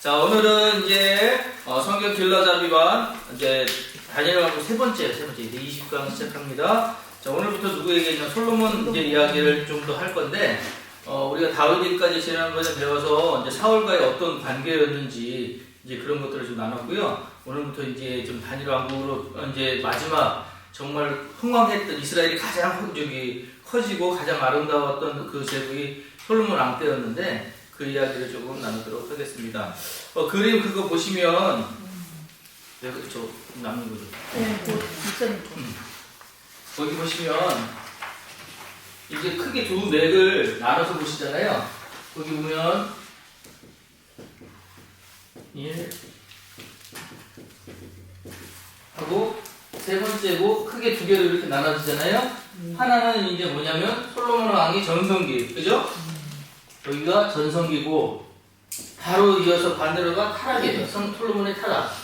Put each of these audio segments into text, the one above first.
자, 오늘은 이제 성경 길러잡이반 이제 다니엘하고 세 번째 이제 20강 시작합니다. 자, 오늘부터 누구에게 솔로몬 이제 이야기를 좀 더 할 건데, 우리가 다윗까지 지난번에 배워서 이제 사울과의 어떤 관계였는지 이제 그런 것들을 좀 나눴고요. 오늘부터 이제 좀 다니엘 왕국으로 이제 마지막 정말 흥왕했던 이스라엘이 가장 커지고 가장 아름다웠던 그 제국이 솔로몬 왕 때였는데, 그 이야기를 조금 나누도록 하겠습니다. 그림 그거 보시면 저 남는 거죠? 네, 거기 보시면 이제 크게 두 맥을 나눠서 보시잖아요. 거기 보면 1 하고 세 번째고 크게 두 개로 이렇게 나눠지잖아요. 하나는 이제 뭐냐면 솔로몬 왕이 전성기, 그죠? 여기가 전성기고 바로 이어서 반대로가 타락이에요. 솔로몬의 타락.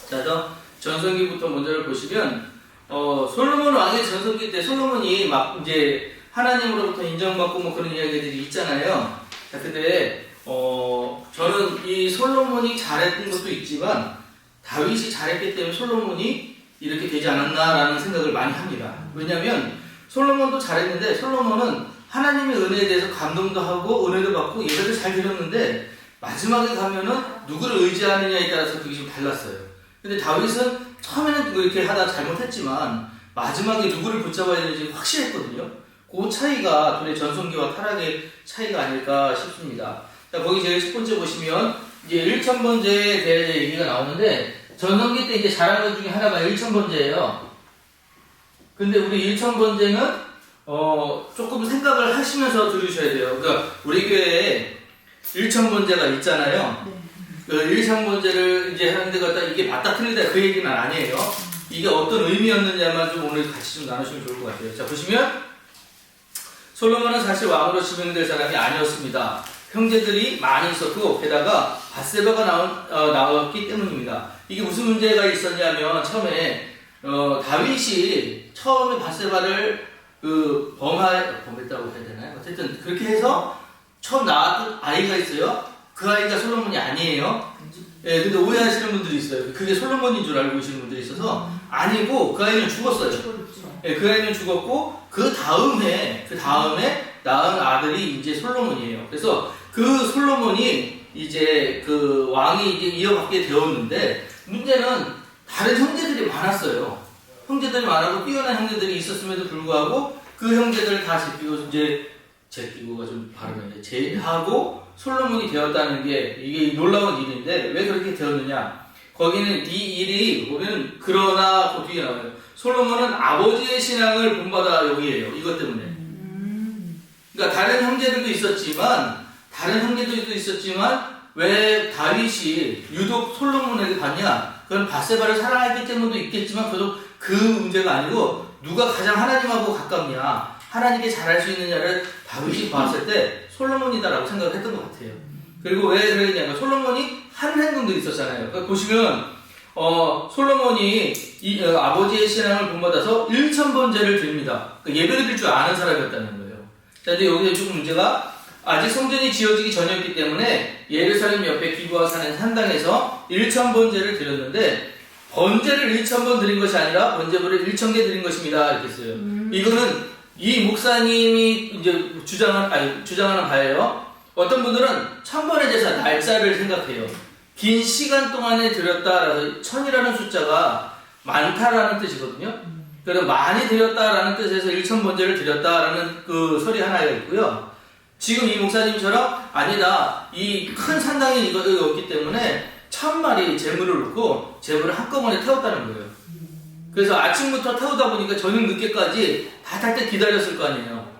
자, 전성기부터 먼저 보시면 솔로몬 왕의 전성기 때 솔로몬이 막 이제 하나님으로부터 인정받고 뭐 그런 이야기들이 있잖아요. 자, 근데 저는 이 솔로몬이 잘했던 것도 있지만 다윗이 잘했기 때문에 솔로몬이 이렇게 되지 않았나라는 생각을 많이 합니다. 왜냐하면 솔로몬도 잘했는데 솔로몬은 하나님의 은혜에 대해서 감동도 하고 은혜도 받고 예배도 잘 드렸는데 마지막에 가면은 누구를 의지하느냐에 따라서 그게 좀 달랐어요. 근데 다윗은 처음에는 이렇게 하다 잘못했지만 마지막에 누구를 붙잡아야 되는지 확실했거든요. 그 차이가 둘의 전성기와 타락의 차이가 아닐까 싶습니다. 자, 거기 제일 첫 번째 보시면 이제 1,000번제에 대해 얘기가 나오는데 전성기 때 이제 잘한 것 중에 하나가 1,000번제예요. 근데 우리 1,000번제는 조금 생각을 하시면서 들으셔야 돼요. 그러니까 우리 교회에 1,000번제가 있잖아요. 그 1,000번제를 이제 하는데 갖다 이게 맞다 틀리다 그 얘기는 아니에요. 이게 어떤 의미였느냐만 좀 오늘 같이 좀 나누시면 좋을 것 같아요. 자, 보시면 솔로몬은 사실 왕으로 지명될 사람이 아니었습니다. 형제들이 많이 있었고 게다가 밧세바가 나왔기 때문입니다. 이게 무슨 문제가 있었냐면 처음에 다윗이 처음에 밧세바를 범했다고 해야 되나요? 어쨌든 그렇게 해서 처음 낳았던 아이가 있어요. 그 아이가 솔로몬이 아니에요. 예, 근데 오해하시는 분들이 있어요. 그게 솔로몬인 줄 알고 계시는 분들이 있어서 아니고 그 아이는 죽었어요. 예, 그 아이는 죽었고 그 다음에 낳은 아들이 이제 솔로몬이에요. 그래서 그 솔로몬이 이제 그 왕이 이제 이어받게 되었는데 문제는 다른 형제들이 많았어요. 형제들이 많았고 뛰어난 형제들이 있었음에도 불구하고 그 형제들을 다 제끼고가 좀 발음이 제하고 솔로몬이 되었다는 게 이게 놀라운 일인데 왜 그렇게 되었느냐? 거기는 이 일이 보면 그러나 그 뒤에 나와요. 솔로몬은 아버지의 신앙을 본받아 여기에요. 이것 때문에. 그러니까 다른 형제들도 있었지만 왜 다윗이 유독 솔로몬에게 갔냐? 그건 밧세바를 사랑했기 때문도 있겠지만 그 문제가 아니고 누가 가장 하나님하고 가깝냐, 하나님께 잘할 수 있느냐를 다윗이 봤을 때 솔로몬이다라고 생각을 했던 것 같아요. 그리고 왜 그랬냐면 솔로몬이 한 행동도 있었잖아요. 그러니까 보시면 솔로몬이 아버지의 신앙을 본받아서 1,000번제를 드립니다. 그러니까 예배 드릴 줄 아는 사람이었다는 거예요. 자, 근데 여기에 조금 문제가 아직 성전이 지어지기 전이었기 때문에 예루살렘 옆에 기브아 산의 산당에서 1,000번제를 드렸는데 번제를 1,000번 드린 것이 아니라 번제물을 1,000개 드린 것입니다. 이렇게 써요. 이거는 이 목사님이 이제 주장하는 바예요. 어떤 분들은 1,000번의 제사 날짜를 생각해요. 긴 시간 동안에 드렸다라서 1,000이라는 숫자가 많다라는 뜻이거든요. 그래서 많이 드렸다라는 뜻에서 1,000번제를 드렸다라는 그 설이 하나가 있고요. 지금 이 목사님처럼 아니다. 이 큰 산당이 이거가 없기 때문에 1,000마리 재물을 놓고 재물을 한꺼번에 태웠다는 거예요. 그래서 아침부터 태우다 보니까 저녁 늦게까지 다 탈 때 기다렸을 거 아니에요.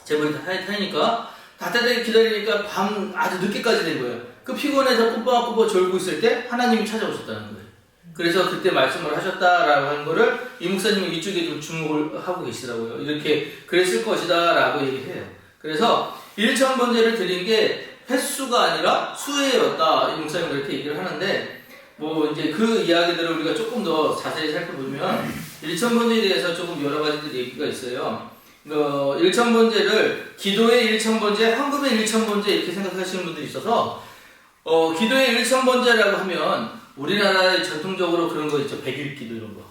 재물이 다 타니까 다 탈 때 기다리니까 밤 아주 늦게까지 된 거예요. 그 피곤해서 꼬박꼬박 졸고 있을 때 하나님이 찾아오셨다는 거예요. 그래서 그때 말씀을 하셨다라고 하는 거를 이 목사님은 이쪽에 좀 주목을 하고 계시더라고요. 이렇게 그랬을 것이다 라고 얘기해요. 그래서 1,000번제를 드린 게 횟수가 아니라 수혜였다. 이 목사님은 그렇게 얘기를 하는데 뭐 이제 그 이야기들을 우리가 조금 더 자세히 살펴보면 1,000번제에 대해서 조금 여러 가지들 얘기가 있어요. 1,000번제를 기도의 1,000번제, 헌금의 1,000번제 이렇게 생각하시는 분들이 있어서 기도의 일천번제라고 하면 우리나라에 전통적으로 그런 거 있죠. 백일 기도 이런 거.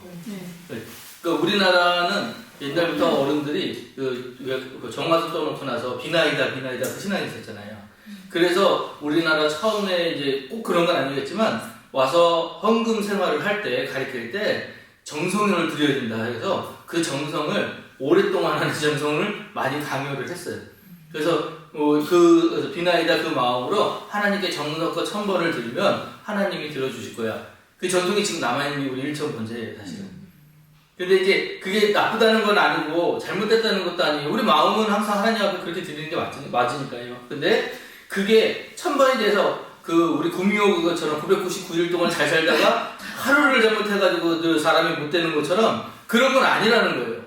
그러니까 우리나라는 옛날부터 어른들이 그 정화수 떠놓고 나서 비나이다 그 신앙이 있었잖아요. 그래서 우리나라 처음에 이제 꼭 그런 건 아니겠지만 와서 헌금 생활을 할 때 가르칠 때 정성을 드려야 된다 해서 그 정성을 오랫동안 하는 정성을 많이 강요를 했어요. 그래서 그 비나이다 그 마음으로 하나님께 정성껏 천번을 드리면 하나님이 들어주실 거야. 그 전통이 지금 남아있는 게 우리 일천번제예요, 사실은. 근데 이제 그게 나쁘다는 건 아니고 잘못됐다는 것도 아니에요. 우리 마음은 항상 하나님 앞에 그렇게 드리는 게 맞으니까요. 근데 그게 천번이 돼서 우리 구미호 그것처럼 999일 동안 잘 살다가 하루를 잘못해가지고 그 사람이 못 되는 것처럼 그런 건 아니라는 거예요.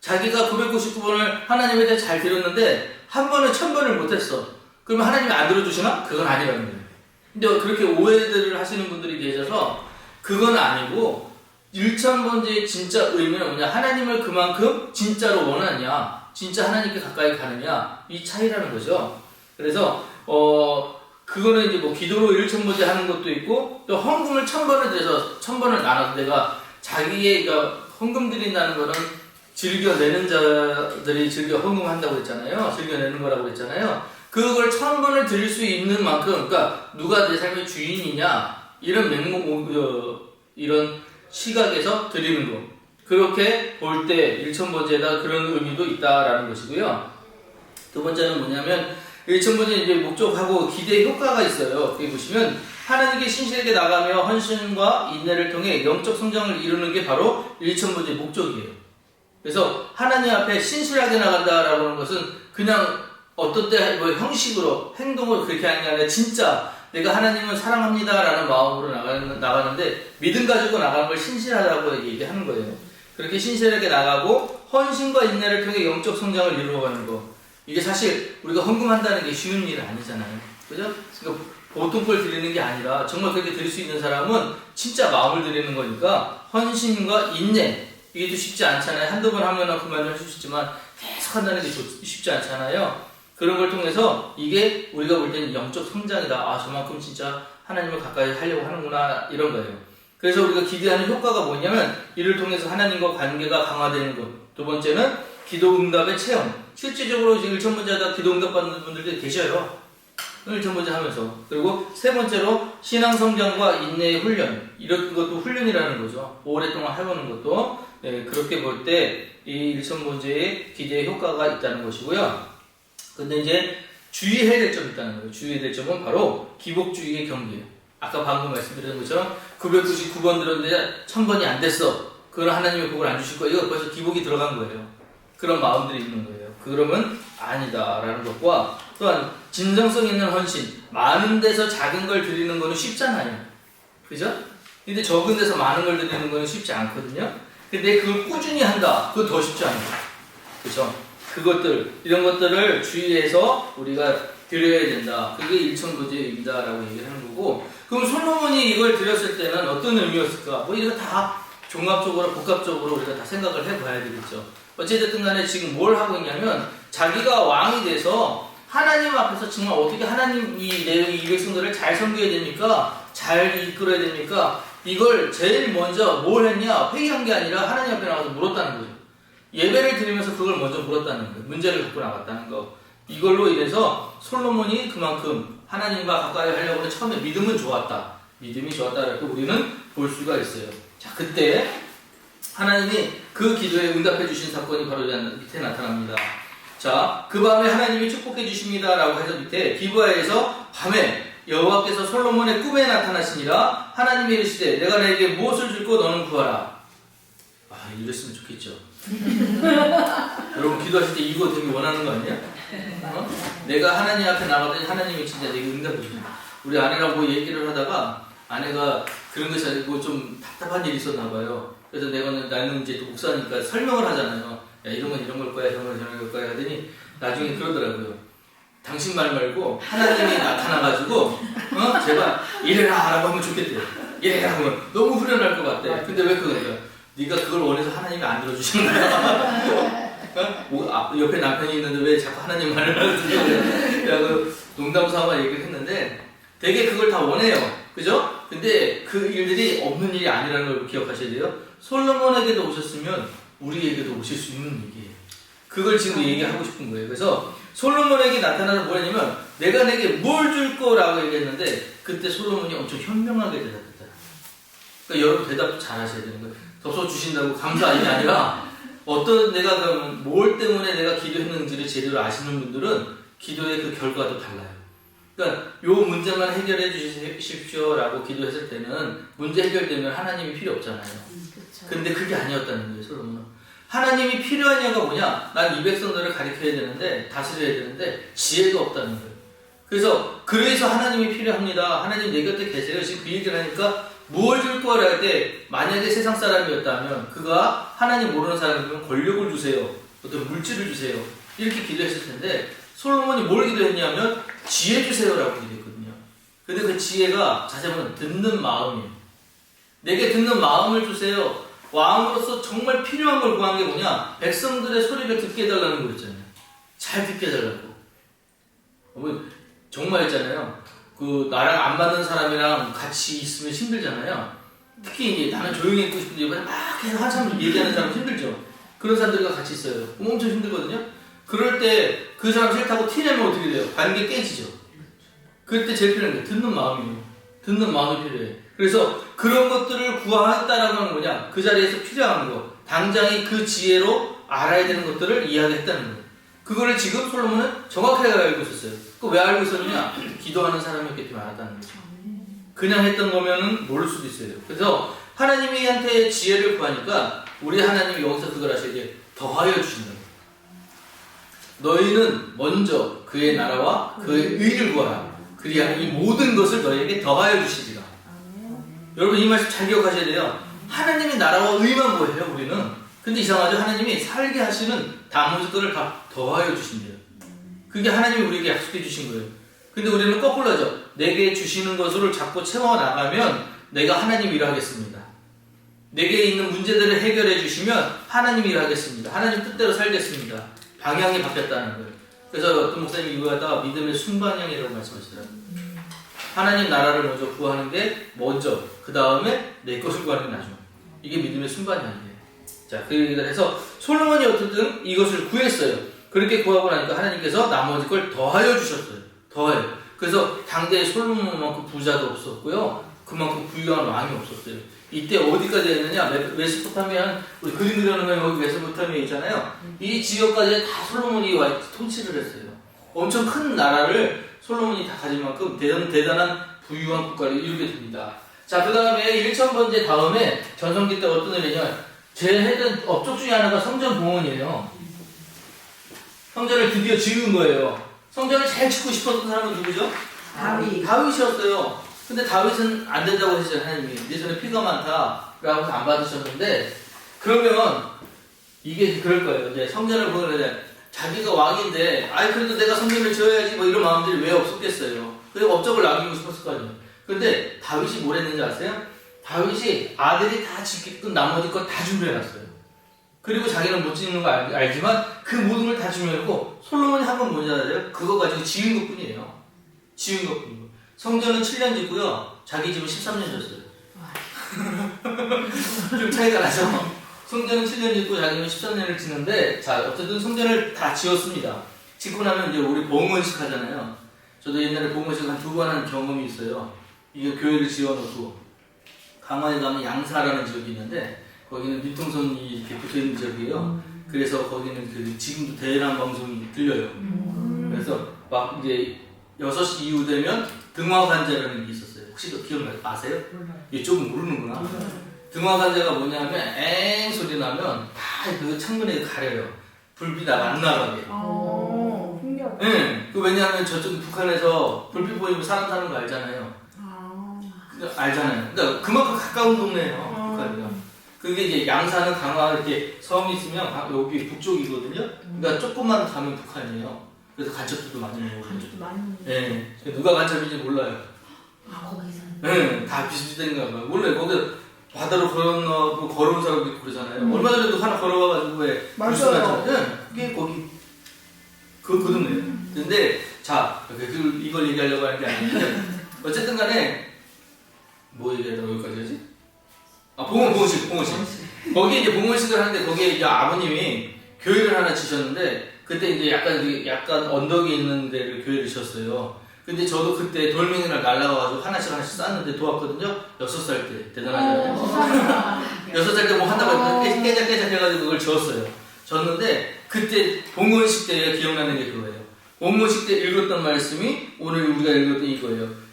자기가 999번을 하나님에 대해 잘 드렸는데 한 번은 1000번을 못했어. 그러면 하나님이 안 들어주시나? 그건 아니라는 거예요. 근데 그렇게 오해들을 하시는 분들이 계셔서 그건 아니고 1000번째의 진짜 의미는 뭐냐? 하나님을 그만큼 진짜로 원하냐? 진짜 하나님께 가까이 가느냐? 이 차이라는 거죠. 그래서 그거는 이제 뭐 기도로 1000번째 하는 것도 있고 또 헌금을 1000번을 드려서 1000번을 나눠서 내가 자기의 헌금 드린다는 거는 즐겨내는 자들이 즐겨 헌금한다고 했잖아요. 즐겨내는 거라고 했잖아요. 그걸 1000번을 드릴 수 있는 만큼 그러니까 누가 내 삶의 주인이냐 이런 이런 시각에서 드리는 거. 그렇게 볼 때 1000번째다 그런 의미도 있다라는 것이고요. 두 번째는 뭐냐면 1000번째 이제 목적하고 기대의 효과가 있어요. 거기 보시면 하나님께 신실하게 나가며 헌신과 인내를 통해 영적 성장을 이루는 게 바로 1000번째 목적이에요. 그래서 하나님 앞에 신실하게 나간다라고 하는 것은 그냥 어떤 때 뭐 형식으로 행동을 그렇게 하는 게 아니라 진짜 내가 하나님을 사랑합니다라는 마음으로 나가는데 믿음 가지고 나가는 걸 신실하다고 얘기하는 거예요. 그렇게 신실하게 나가고 헌신과 인내를 통해 영적 성장을 이루어가는 거. 이게 사실 우리가 헌금한다는 게 쉬운 일은 아니잖아요. 그죠? 그러니까 보통 걸 드리는 게 아니라 정말 그렇게 드릴 수 있는 사람은 진짜 마음을 드리는 거니까 헌신과 인내 이게 또 쉽지 않잖아요. 한두 번 하면 그만할 수 있지만 계속 한다는 게 쉽지 않잖아요. 그런 걸 통해서 이게 우리가 볼 때는 영적 성장이다. 아, 저만큼 진짜 하나님을 가까이 하려고 하는구나 이런 거예요. 그래서 우리가 기대하는 효과가 뭐냐면 이를 통해서 하나님과 관계가 강화되는 것. 두 번째는 기도 응답의 체험. 실질적으로 지금 1000번째 기도 응답 받는 분들도 계셔요. 1000번째 하면서. 그리고 세 번째로 신앙 성장과 인내의 훈련. 이런 것도 훈련이라는 거죠. 오랫동안 해보는 것도. 네, 그렇게 볼 때 이 1000번째의 기대의 효과가 있다는 것이고요. 근데 이제 주의해야 될 점이 있다는 거예요. 주의해야 될 점은 바로 기복주의의 경계예요. 아까 방금 말씀드린 것처럼 999번 들었는데 1000번이 안 됐어. 그럼 하나님이 복을 안 주실 거예요. 이거 벌써 기복이 들어간 거예요. 그런 마음들이 있는 거예요. 그러면 아니다라는 것과 또한 진정성 있는 헌신. 많은 데서 작은 걸 드리는 거는 쉽잖아요. 그죠? 근데 적은 데서 많은 걸 드리는 거는 쉽지 않거든요. 근데 그걸 꾸준히 한다. 그거 더 쉽지 않아요. 그죠? 이런 것들을 주의해서 우리가 드려야 된다. 그게 1000번째의 의미다라고 얘기를 하는 거고. 그럼 솔로몬이 이걸 드렸을 때는 어떤 의미였을까? 뭐 이거 다 종합적으로, 복합적으로 우리가 다 생각을 해봐야 되겠죠. 어찌됐든 간에 지금 뭘 하고 있냐면 자기가 왕이 돼서 하나님 앞에서 정말 어떻게 하나님이 이 백성들을 잘 섬겨야 됩니까? 잘 이끌어야 됩니까? 이걸 제일 먼저 뭘 했냐? 회의한 게 아니라 하나님 앞에 나가서 물었다는 거죠. 예배를 드리면서 그걸 먼저 물었다는 거예요. 문제를 갖고 나갔다는 거. 이걸로 인해서 솔로몬이 그만큼 하나님과 가까이 하려고 하는 처음에 믿음은 좋았다. 믿음이 좋았다라고 우리는 볼 수가 있어요. 자, 그때 하나님이 그 기도에 응답해 주신 사건이 바로 밑에 나타납니다. 자, 그 밤에 하나님이 축복해 주십니다 라고 해서 밑에 기브아에서 밤에 여호와께서 솔로몬의 꿈에 나타나시니라. 하나님이 이르시되 내가 너에게 무엇을 줄고 너는 구하라. 아, 이랬으면 좋겠죠. 여러분 기도하실 때 이거 되게 원하는 거 아니에요? 내가 하나님 앞에 나가더니 하나님이 진짜 내게 응답해 주시네. 우리 아내랑 뭐 얘기를 하다가 아내가 그런 것이 아니고 좀 답답한 일이 있었나 봐요. 그래서 나는 이제 또 목사니까 설명을 하잖아요. 야, 이런 건 이런 걸 거야, 이런 건 저런 걸 거야 하더니 나중에 그러더라고요. 당신 말 말고 하나님이 나타나가지고 제발 이래라 라고 하면 좋겠대요. 이래라 하면 너무 후련할 것 같대. 근데 왜 그거예요? 네가 그걸 원해서 하나님이 안 들어주시는 거야? 옆에 남편이 있는데 왜 자꾸 하나님 말을 하는지 라고 농담 삼아 얘기를 했는데 되게 그걸 다 원해요. 그죠? 근데 그 일들이 없는 일이 아니라는 걸 기억하셔야 돼요. 솔로몬에게도 오셨으면 우리에게도 오실 수 있는 얘기예요. 그걸 지금 얘기하고 싶은 거예요. 그래서 솔로몬에게 나타나는 뭐냐면 내가 내게 뭘 줄 거라고 얘기했는데 그때 솔로몬이 엄청 현명하게 대답했다. 그러니까 여러분 대답 잘 하셔야 되는 거예요. 덮어 주신다고 감사함이 아니라 어떤 내가 그러면 뭘 때문에 내가 기도했는지를 제대로 아시는 분들은 기도의 그 결과도 달라요. 그러니까 요 문제만 해결해 주십시오라고 기도했을 때는 문제 해결되면 하나님이 필요 없잖아요. 근데 그게 아니었다는 거예요, 솔로몬은. 하나님이 필요한 이유가 뭐냐? 난 이 백성들을 가르쳐야 되는데 다스려야 되는데 지혜가 없다는 거예요. 그래서 하나님이 필요합니다. 하나님 내 곁에 계세요. 지금 그 얘기를 하니까 무엇 줄 거라 할 때 만약에 세상 사람이었다면 그가 하나님 모르는 사람이면 권력을 주세요. 어떤 물질을 주세요. 이렇게 기도했을 텐데 솔로몬이 뭘 기도했냐면 지혜 주세요라고 기도했거든요. 근데 그 지혜가 자세히 보면 듣는 마음이에요. 내게 듣는 마음을 주세요. 왕으로서 정말 필요한 걸 구한 게 뭐냐? 백성들의 소리를 듣게 해달라는 거 있잖아요. 잘 듣게 해달라고. 정말 있잖아요. 그 나랑 안 맞는 사람이랑 같이 있으면 힘들잖아요. 특히 이제 나는 조용히 있고 싶은데 막 계속 한참 얘기하는 사람 힘들죠. 그런 사람들과 같이 있어요. 그럼 엄청 힘들거든요. 그럴 때 그 사람 싫다고 티내면 어떻게 돼요? 관계 깨지죠. 그럴 때 제일 필요한 게 듣는 마음이에요. 듣는 마음이 필요해. 그래서 그런 것들을 구하겠다라는 건 뭐냐? 그 자리에서 필요한 거. 당장의 그 지혜로 알아야 되는 것들을 이야기했다는 거예요. 그거를 지금 솔로몬은 정확하게 알고 있었어요. 그 왜 알고 있었느냐? 기도하는 사람이었기 때문에 알았다는 거죠. 그냥 했던 거면은 모를 수도 있어요. 그래서 하나님한테 지혜를 구하니까 우리 하나님이 여기서 그걸 하셔야 돼요. 더하여 주신다고. 너희는 먼저 그의 나라와 그의 의를 구하라. 그리하면 이 모든 것을 너희에게 더하여 주시리라. 여러분 이 말씀 잘 기억하셔야 돼요. 하나님의 나라와 의만 구해요 우리는. 근데 이상하죠. 하나님이 살게 하시는 나머지 것을 다 더하여 주신대요. 그게 하나님이 우리에게 약속해 주신 거예요. 근데 우리는 거꾸로 하죠. 내게 주시는 것으로 자꾸 채워나가면 내가 하나님 일하겠습니다. 내게 있는 문제들을 해결해 주시면 하나님 일하겠습니다. 하나님 뜻대로 살겠습니다. 방향이 바뀌었다는 거예요. 그래서 어떤 목사님이 이거 갖다가 믿음의 순방향이라고 말씀하시더라고요. 하나님 나라를 먼저 구하는 게 먼저, 그 다음에 내 것을 구하는 게 나중. 이게 믿음의 순방향이에요. 자, 그 얘기를 해서 솔로몬이 어쨌든 이것을 구했어요. 그렇게 구하고 나니까 하나님께서 나머지 걸 더하여 주셨어요. 더하여. 그래서 당대에 솔로몬만큼 부자도 없었고요. 그만큼 부유한 왕이 없었어요. 이때 어디까지 했느냐? 메소포타미아, 우리 그림 그려놓으면 여기 메소포타미아 있잖아요. 이 지역까지 다 솔로몬이 와 통치를 했어요. 엄청 큰 나라를 솔로몬이 다 가진 만큼 대단한 부유한 국가를 이루게 됩니다. 자, 그 다음에 1000번째 다음에 전성기 때 어떤 일이냐? 제 했던 업적 중에 하나가 성전 봉헌이에요. 성전을 드디어 지은 거예요. 성전을 잘 짓고 싶었던 사람은 누구죠? 다윗이었어요. 근데 다윗은 안 된다고 하시잖아요. 하나님이 내 손에 피가 많다라고 안 받으셨는데, 그러면 이게 그럴 거예요. 이제 성전을 보는데 자기가 왕인데 그래도 내가 성전을 지어야지 뭐 이런 마음들이 왜 없었겠어요. 그래서 업적을 남기고 싶었을 거 아니에요. 근데 다윗이 뭘 했는지 아세요? 다윗이 아들이 다 짓게끔 나머지 거 다 준비해놨어요. 그리고 자기는 못 짓는 거 알지만 그 모든 걸 다 준비해놓고 솔로몬이 한 건 뭔지 알아요? 그거 가지고 지은 것 뿐이에요. 지은 것 뿐이고. 성전은 7년 짓고요. 자기 집은 13년 졌어요. 좀 차이가 나죠? 성전은 7년 짓고 자기는 13년을 짓는데, 자, 어쨌든 성전을 다 지었습니다. 짓고 나면 이제 우리 봉헌식 하잖아요. 저도 옛날에 봉헌식 한 2번 한 경험이 있어요. 이게 교회를 지어놓고, 강화에 가면 양사라는 지역이 있는데, 거기는 밑동선이 이렇게 붙어 있는 지역이에요. 그래서 거기는 지금도 대란 방송이 들려요. 그래서 막 이제 6시 이후 되면 등화관제라는 게 있었어요. 혹시 아세요? 이쪽은 모르는구나. 등화관제가 뭐냐면 엥 소리 나면 다 그 창문에 가려요. 불빛 안 나가게. 신기하다. 네. 왜냐하면 저쪽 북한에서 불빛 보이면 사람 사는 거 알잖아요. 알잖아요. 그러니까 그만큼 가까운 동네예요. 북한이가. 그게 이제 양산은 강화 이렇게 섬이 있으면 여기 북쪽이거든요. 그러니까 조금만 가면 북한이에요. 그래서 간첩들도 많이 오고. 네. 누가 간첩인지 몰라요. 거기서. 네. 다 비슷비슷한가 봐요. 몰라요. 거기 바다로 걸어온 사람도 있고 그러잖아요. 얼마 전에도 하나 걸어와가지고 왜 뉴스 났잖아요. 네. 그게 거기 그 동네예요. 근데 자 이걸 얘기하려고 하는 게 아닌데 어쨌든 간에 뭐 얘기하다가 여기까지 하지? 아 봉헌식 거기 이제 봉헌식을 하는데 거기에 이제 아버님이 교회를 하나 지셨는데 그때 이제 약간 언덕이 있는 데를 교회를 지었어요. 근데 저도 그때 돌멩이를 날라가가지고 하나씩 쌓는데 도왔거든요. 6살 때 대단하잖아요. 6살 때 뭐 한다고 깨작깨작 해가지고 그걸 지었어요. 졌는데 그때 봉헌식 때 기억나는 게 그거예요. 봉헌식 때 읽었던 말씀이 오늘 우리가 읽었던 이거예요.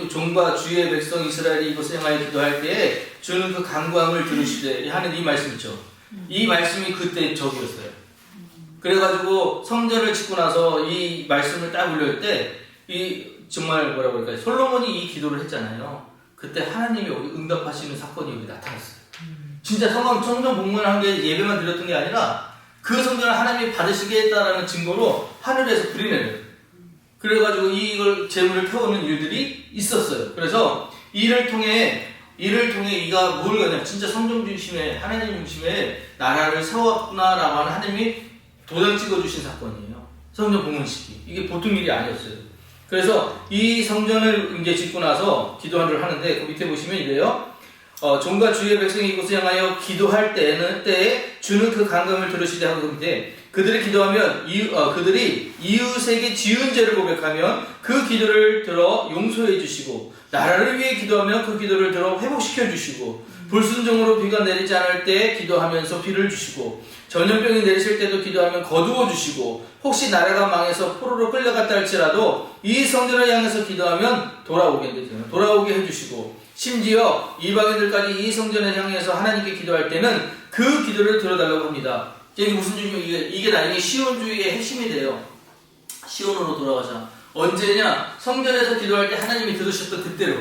종과 주의 백성 이스라엘이 이곳에 행하여 기도할 때에 주는 그 간구함을 들으시되 하는 이 말씀 있죠. 이 말씀이 그때 저기였어요. 그래가지고 성전을 짓고 나서 이 말씀을 딱 올릴 때 이 정말 뭐라고 할까요? 솔로몬이 이 기도를 했잖아요. 그때 하나님이 여기 응답하시는 사건이 여기 나타났어요. 진짜 성전 봉헌한 게 예배만 드렸던 게 아니라 그 성전을 하나님이 받으시게 했다라는 증거로 하늘에서 불이 내려요. 그래가지고 이걸 재물을 태우는 일들이 있었어요. 그래서 이를 통해 이가 뭘 가냐? 진짜 성전 중심에 하나님 중심에 나라를 세웠구나라고 하는 하나님이 도장 찍어주신 사건이에요. 성전 봉헌식이 이게 보통 일이 아니었어요. 그래서 이 성전을 이제 짓고 나서 기도를 하는데 그 밑에 보시면 이래요. 종과 주의 백성이 이곳에 향하여 기도할 때에 주는 그 간구함을 들으시되 하고 있는데 그들이 기도하면 그들이 이웃에게 지은 죄를 고백하면 그 기도를 들어 용서해 주시고 나라를 위해 기도하면 그 기도를 들어 회복시켜 주시고 불순종으로 비가 내리지 않을 때 기도하면서 비를 주시고 전염병이 내리실 때도 기도하면 거두어 주시고 혹시 나라가 망해서 포로로 끌려갔다 할지라도 이 성전을 향해서 기도하면 돌아오게 해주시고 심지어 이방인들까지 이 성전을 향해서 하나님께 기도할 때는 그 기도를 들어달라고 합니다. 이게 무슨 이게 나중에 시온주의의 핵심이 돼요. 시온으로 돌아가자. 언제냐? 성전에서 기도할 때 하나님이 들으셨던 그때로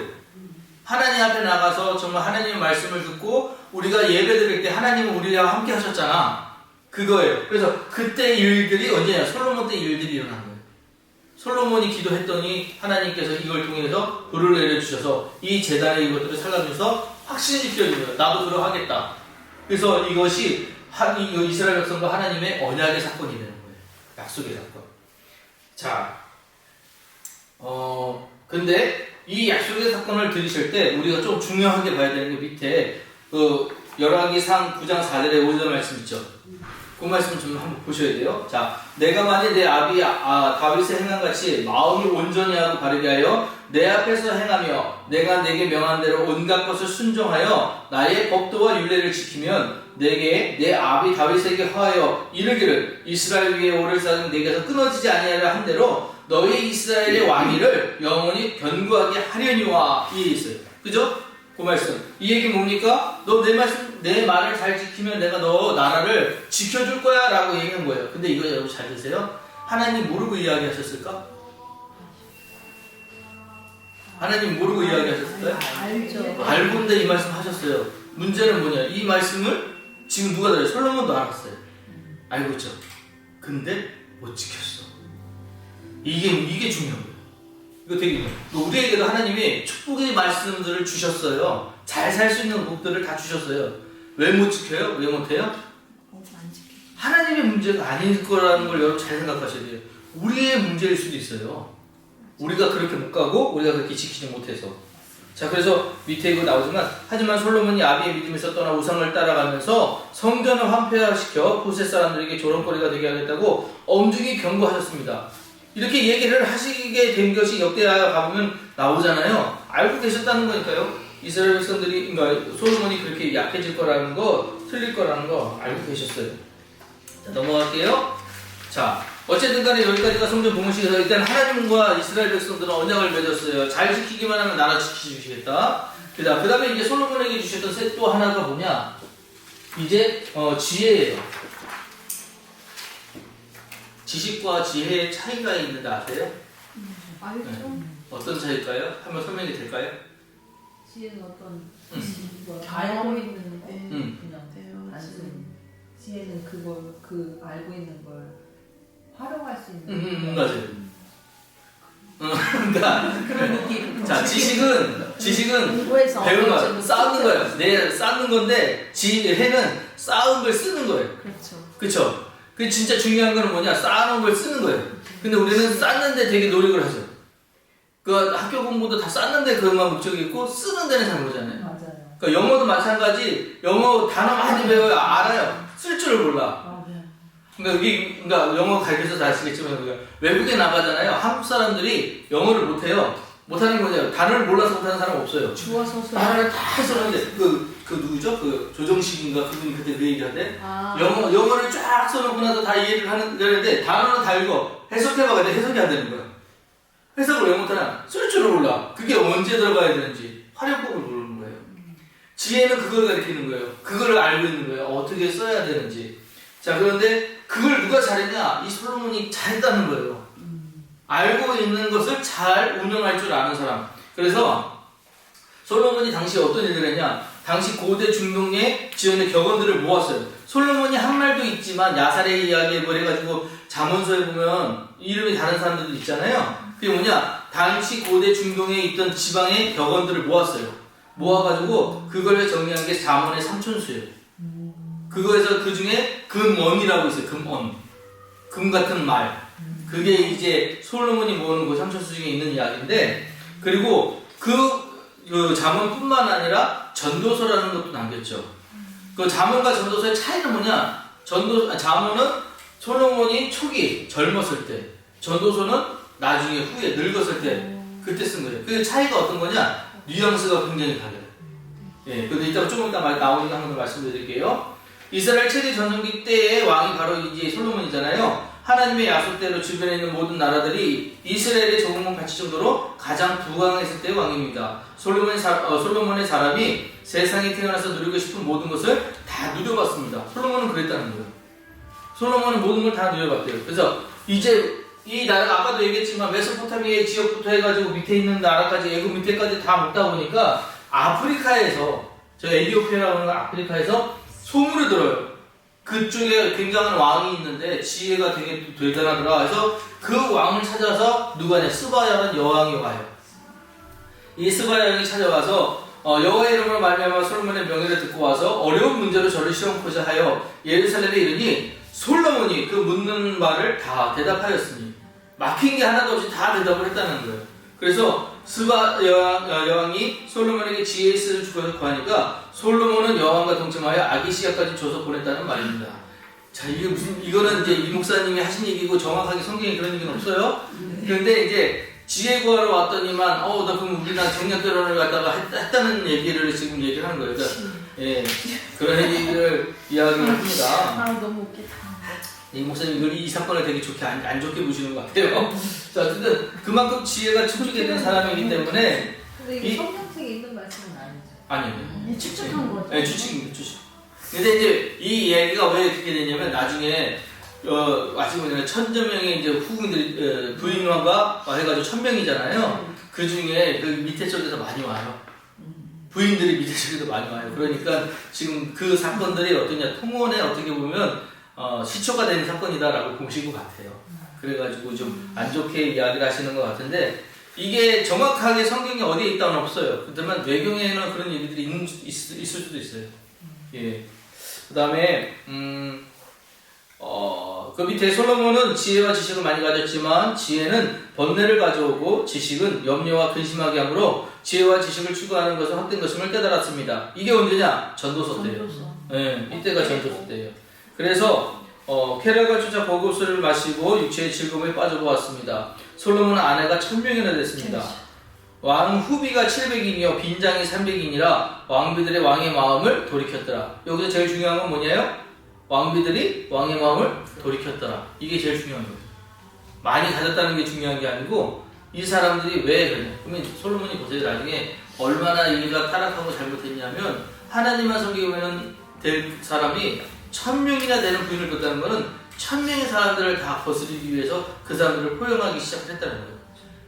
하나님 앞에 나가서 정말 하나님의 말씀을 듣고 우리가 예배 드릴 때 하나님은 우리와 함께 하셨잖아. 그거예요. 그래서 그때 일들이 언제냐? 솔로몬 때 일들이 일어난 거예요. 솔로몬이 기도했더니 하나님께서 이걸 통해서 불을 내려주셔서 이 제단의 이것들을 살려주셔서 확신시켜준 거예요. 나도 그러하겠다. 그래서 이것이 이스라엘 백성과 하나님의 언약의 사건이 되는 거예요. 약속의 사건. 자, 근데 이 약속의 사건을 들으실 때 우리가 좀 중요하게 봐야 되는 게 밑에 열왕기상 9장 4절에 5절 말씀 있죠. 그 말씀 좀 한번 보셔야 돼요. 자, 내가 만일 내 아비 다윗의 행한 같이 마음을 온전히 하고 바르게 하여 내 앞에서 행하며 내가 내게 명한 대로 온갖 것을 순종하여 나의 법도와 율례를 지키면 내게 내 아비 다윗에게 하여 이르기를 이스라엘 위에 오를 쌓은 내게서 끊어지지 아니하려 한 대로 너희 이스라엘의 왕위를 영원히 견고하게 하려니와 이에 있어요. 그죠? 그 말씀. 이 얘기 뭡니까? 너 내 말을 잘 지키면 내가 너 나라를 지켜줄 거야 라고 얘기한 거예요. 근데 이거 여러분 잘 드세요? 하나님 모르고 이야기하셨을까? 하나님 모르고 이야기하셨을까요? 알죠. 알고인데 이 말씀 하셨어요. 문제는 뭐냐? 이 말씀을 지금 누가 들어요? 솔로몬도 알았어요. 알고 있죠? 근데 못 지켰어. 이게 중요한 거예요. 이거 되게 중요해요. 우리에게도 하나님이 축복의 말씀들을 주셨어요. 잘 살 수 있는 복들을 다 주셨어요. 왜 못 지켜요? 왜 못해요? 하나님의 문제가 아닐 거라는 걸 여러분 잘 생각하셔야 돼요. 우리의 문제일 수도 있어요. 우리가 그렇게 못 가고 우리가 그렇게 지키지 못해서. 자, 그래서 밑에 이거 나오지만 하지만 솔로몬이 아비의 믿음에서 떠나 우상을 따라가면서 성전을 황폐화시켜 보셋 사람들에게 조롱거리가 되게 하겠다고 엄중히 경고하셨습니다. 이렇게 얘기를 하시게 된 것이 역대하 가보면 나오잖아요. 알고 계셨다는 거니까요. 이스라엘 백성들이, 그러니까 솔로몬이 그렇게 약해질 거라는 거, 틀릴 거라는 거 알고 계셨어요. 자, 넘어갈게요. 자, 어쨌든 간에 여기까지가 성전 봉헌식에서 일단 하나님과 이스라엘 백성들은 언약을 맺었어요. 잘 지키기만 하면 나라 지키주시겠다. 그 다음에 이제 솔로몬에게 주셨던 셋 또 하나가 뭐냐? 이제 지혜예요. 지식과 지혜의 차이가 있는데 아세요? 알죠. 네. 어떤 차이일까요? 한번 설명이 될까요? 지혜는 어떤 알고 있는데 그냥 단순 지혜는 그걸 알고 있는 걸 활용할 수 있는 맞아요. 그러니까 그런 느낌. 자, 지식은 공부해서 배우는 거야. 쌓는 거예요. 내 쌓는 건데 지혜는 쌓은 걸 쓰는 거예요. 그렇죠. 그렇죠? 그 진짜 중요한 건 뭐냐? 쌓아놓은 걸 쓰는 거예요. 근데 우리는 쌓는데 되게 노력을 하죠. 그 학교 공부도 다 쌓는데 그것만 목적이 있고 쓰는 데는 잘 모르잖아요. 맞아요. 그러니까 영어도 마찬가지. 영어 단어 많이 배워요. 알아요. 쓸 줄을 몰라. 맞아요. 그러니까 영어 가르쳐서 아시겠지만 우리가 외국에 나가잖아요. 한국 사람들이 영어를 못해요. 못하는 게 뭐냐면 단어를 몰라서 못하는 사람 없어요. 주어 서술. 단어를 다 써놓는데 그 누구죠? 그 조정식인가 그분이 그때 그 얘기하는데 아. 영어를 쫙 써놓고 나서 다 이해를 하는데 단어는 다 읽어. 해석해봐야 돼. 해석이 안 되는 거야. 해석을 왜 못하냐? 쓸 줄을 몰라. 그게 언제 들어가야 되는지 활용법을 모르는 거예요. 지혜는 그걸 가르치는 거예요. 그걸 알고 있는 거예요. 어떻게 써야 되는지. 자, 그런데 그걸 누가 잘했냐? 이 솔로몬이 잘했다는 거예요. 알고 있는 것을 잘 운영할 줄 아는 사람. 그래서 솔로몬이 당시 어떤 일을 했냐? 당시 고대 중동의 지원의 격언들을 모았어요. 솔로몬이 한 말도 있지만 야살의 이야기를 해가지고 잠언서에 보면 이름이 다른 사람들도 있잖아요. 그게 뭐냐? 당시 고대 중동에 있던 지방의 격언들을 모았어요. 모아가지고 그걸 정리한 게 잠언의 삼천수예요. 그거에서 그 중에 금언이라고 있어요. 금언. 금 같은 말. 그게 이제 솔로몬이 모으는 그 삼천수 중에 있는 이야기인데, 그리고 그 잠언뿐만 아니라 전도서라는 것도 남겼죠. 그 잠언과 전도서의 차이는 뭐냐? 잠언은 솔로몬이 초기 젊었을 때, 전도서는 나중에 후에 늙었을 때 그때 쓴 거예요. 그 차이가 어떤 거냐? 뉘앙스가 굉장히 달라요. 예, 근데 이따가 조금 이따 나오니까 한번 말씀드릴게요. 이스라엘 최대 전성기 때의 왕이 바로 이제 솔로몬이잖아요. 하나님의 약속대로 주변에 있는 모든 나라들이 이스라엘에 적응만 바칠 정도로 가장 부강했을 때의 왕입니다. 솔로몬의 사람이 세상에 태어나서 누리고 싶은 모든 것을 다 누려봤습니다. 솔로몬은 그랬다는 거예요. 솔로몬은 모든 걸 다 누려봤대요. 그래서 이제 이 나라가 아까도 얘기했지만 메소포타미아 지역부터 해가지고 밑에 있는 나라까지 애굽 밑에까지 다 먹다 보니까 아프리카에서 저 에티오피아라고 하는 아프리카에서 소문을 들어요. 그쪽에 굉장한 왕이 있는데 지혜가 되게 대단하더라. 그래서 그 왕을 찾아서 누가냐? 스바야라는 여왕이 와요. 이 스바야 여왕이 찾아와서 여호와의 이름으로 말미암아 솔로몬의 명예를 듣고 와서 어려운 문제로 저를 시험코자 하여 예루살렘에 이르니 솔로몬이 그 묻는 말을 다 대답하였으니 막힌 게 하나도 없이 다 대답을 했다는 거예요. 그래서 스바 여왕이 솔로몬에게 지혜의 씨를 주고 구하니까 솔로몬은 여왕과 동침하여 아기시아까지 줘서 보냈다는 말입니다. 자, 이게 이거는 이제 이 목사님이 하신 얘기고 정확하게 성경에 그런 얘기는 없어요. 그런데 이제 지혜 구하러 왔더니만 나 그럼 우리랑 정략결혼을 갖다가 했다는 얘기를 지금 얘기를 하는 거예요. 그러니까, 예, 그런 얘기를 이야기를 합니다. 너무 웃기다. 이 목사님 이 사건을 되게 좋게 안 좋게 보시는 것 같아요. 자, 어쨌든 그만큼 지혜가 충족이 된 사람이기 때문에. 근데 이게 성경책에 있는 말씀은 아니죠. 아니요. 추측한 거죠. 네, 추측입니다. 추측. 근데 이제 이 얘기가 왜 그렇게 되냐면 나중에 아직 뭐냐면 1000명의 이제 후궁들이 부인과 해가지고 1000명이잖아요. 그 중에 그 밑에 쪽에서 많이 와요. 부인들이 밑에 쪽에서 많이 와요. 그러니까 지금 그 사건들이 어떠냐 통혼에 어떻게 보면 시초가 되는 사건이다라고 보신 것 같아요. 그래가지고 좀 안 좋게 이야기를 하시는 것 같은데 이게 정확하게 성경에 어디에 있다는 없어요. 그렇지만 외경에는 그런 얘기들이 있을 수도 있어요. 예. 그 다음에 그 밑에 솔로몬은 지혜와 지식을 많이 가졌지만 지혜는 번뇌를 가져오고 지식은 염려와 근심하게 하므로 지혜와 지식을 추구하는 것은 헛된 것임을 깨달았습니다. 이게 언제냐? 전도서 때예요. 예, 이때가 전도서 때예요. 그래서 쾌락을 쫓아 보고술을 마시고 육체의 즐거움에 빠져보았습니다. 솔로몬은 아내가 1000명이나 됐습니다. 왕 후비가 700인이요 빈장이 300인이라 왕비들의 왕의 마음을 돌이켰더라. 여기서 제일 중요한 건 뭐냐요? 왕비들이 왕의 마음을 돌이켰더라. 이게 제일 중요한 거예요. 많이 가졌다는 게 중요한 게 아니고 이 사람들이 왜 그러냐. 그러면 솔로몬이 보세요. 나중에 얼마나 일가 타락하고 잘못했냐면 하나님만 섬기면 될 사람이 1000명이나 되는 부인을 뒀다는 것은 1000명의 사람들을 다 거스르기 위해서 그 사람들을 포용하기 시작했다는 거예요.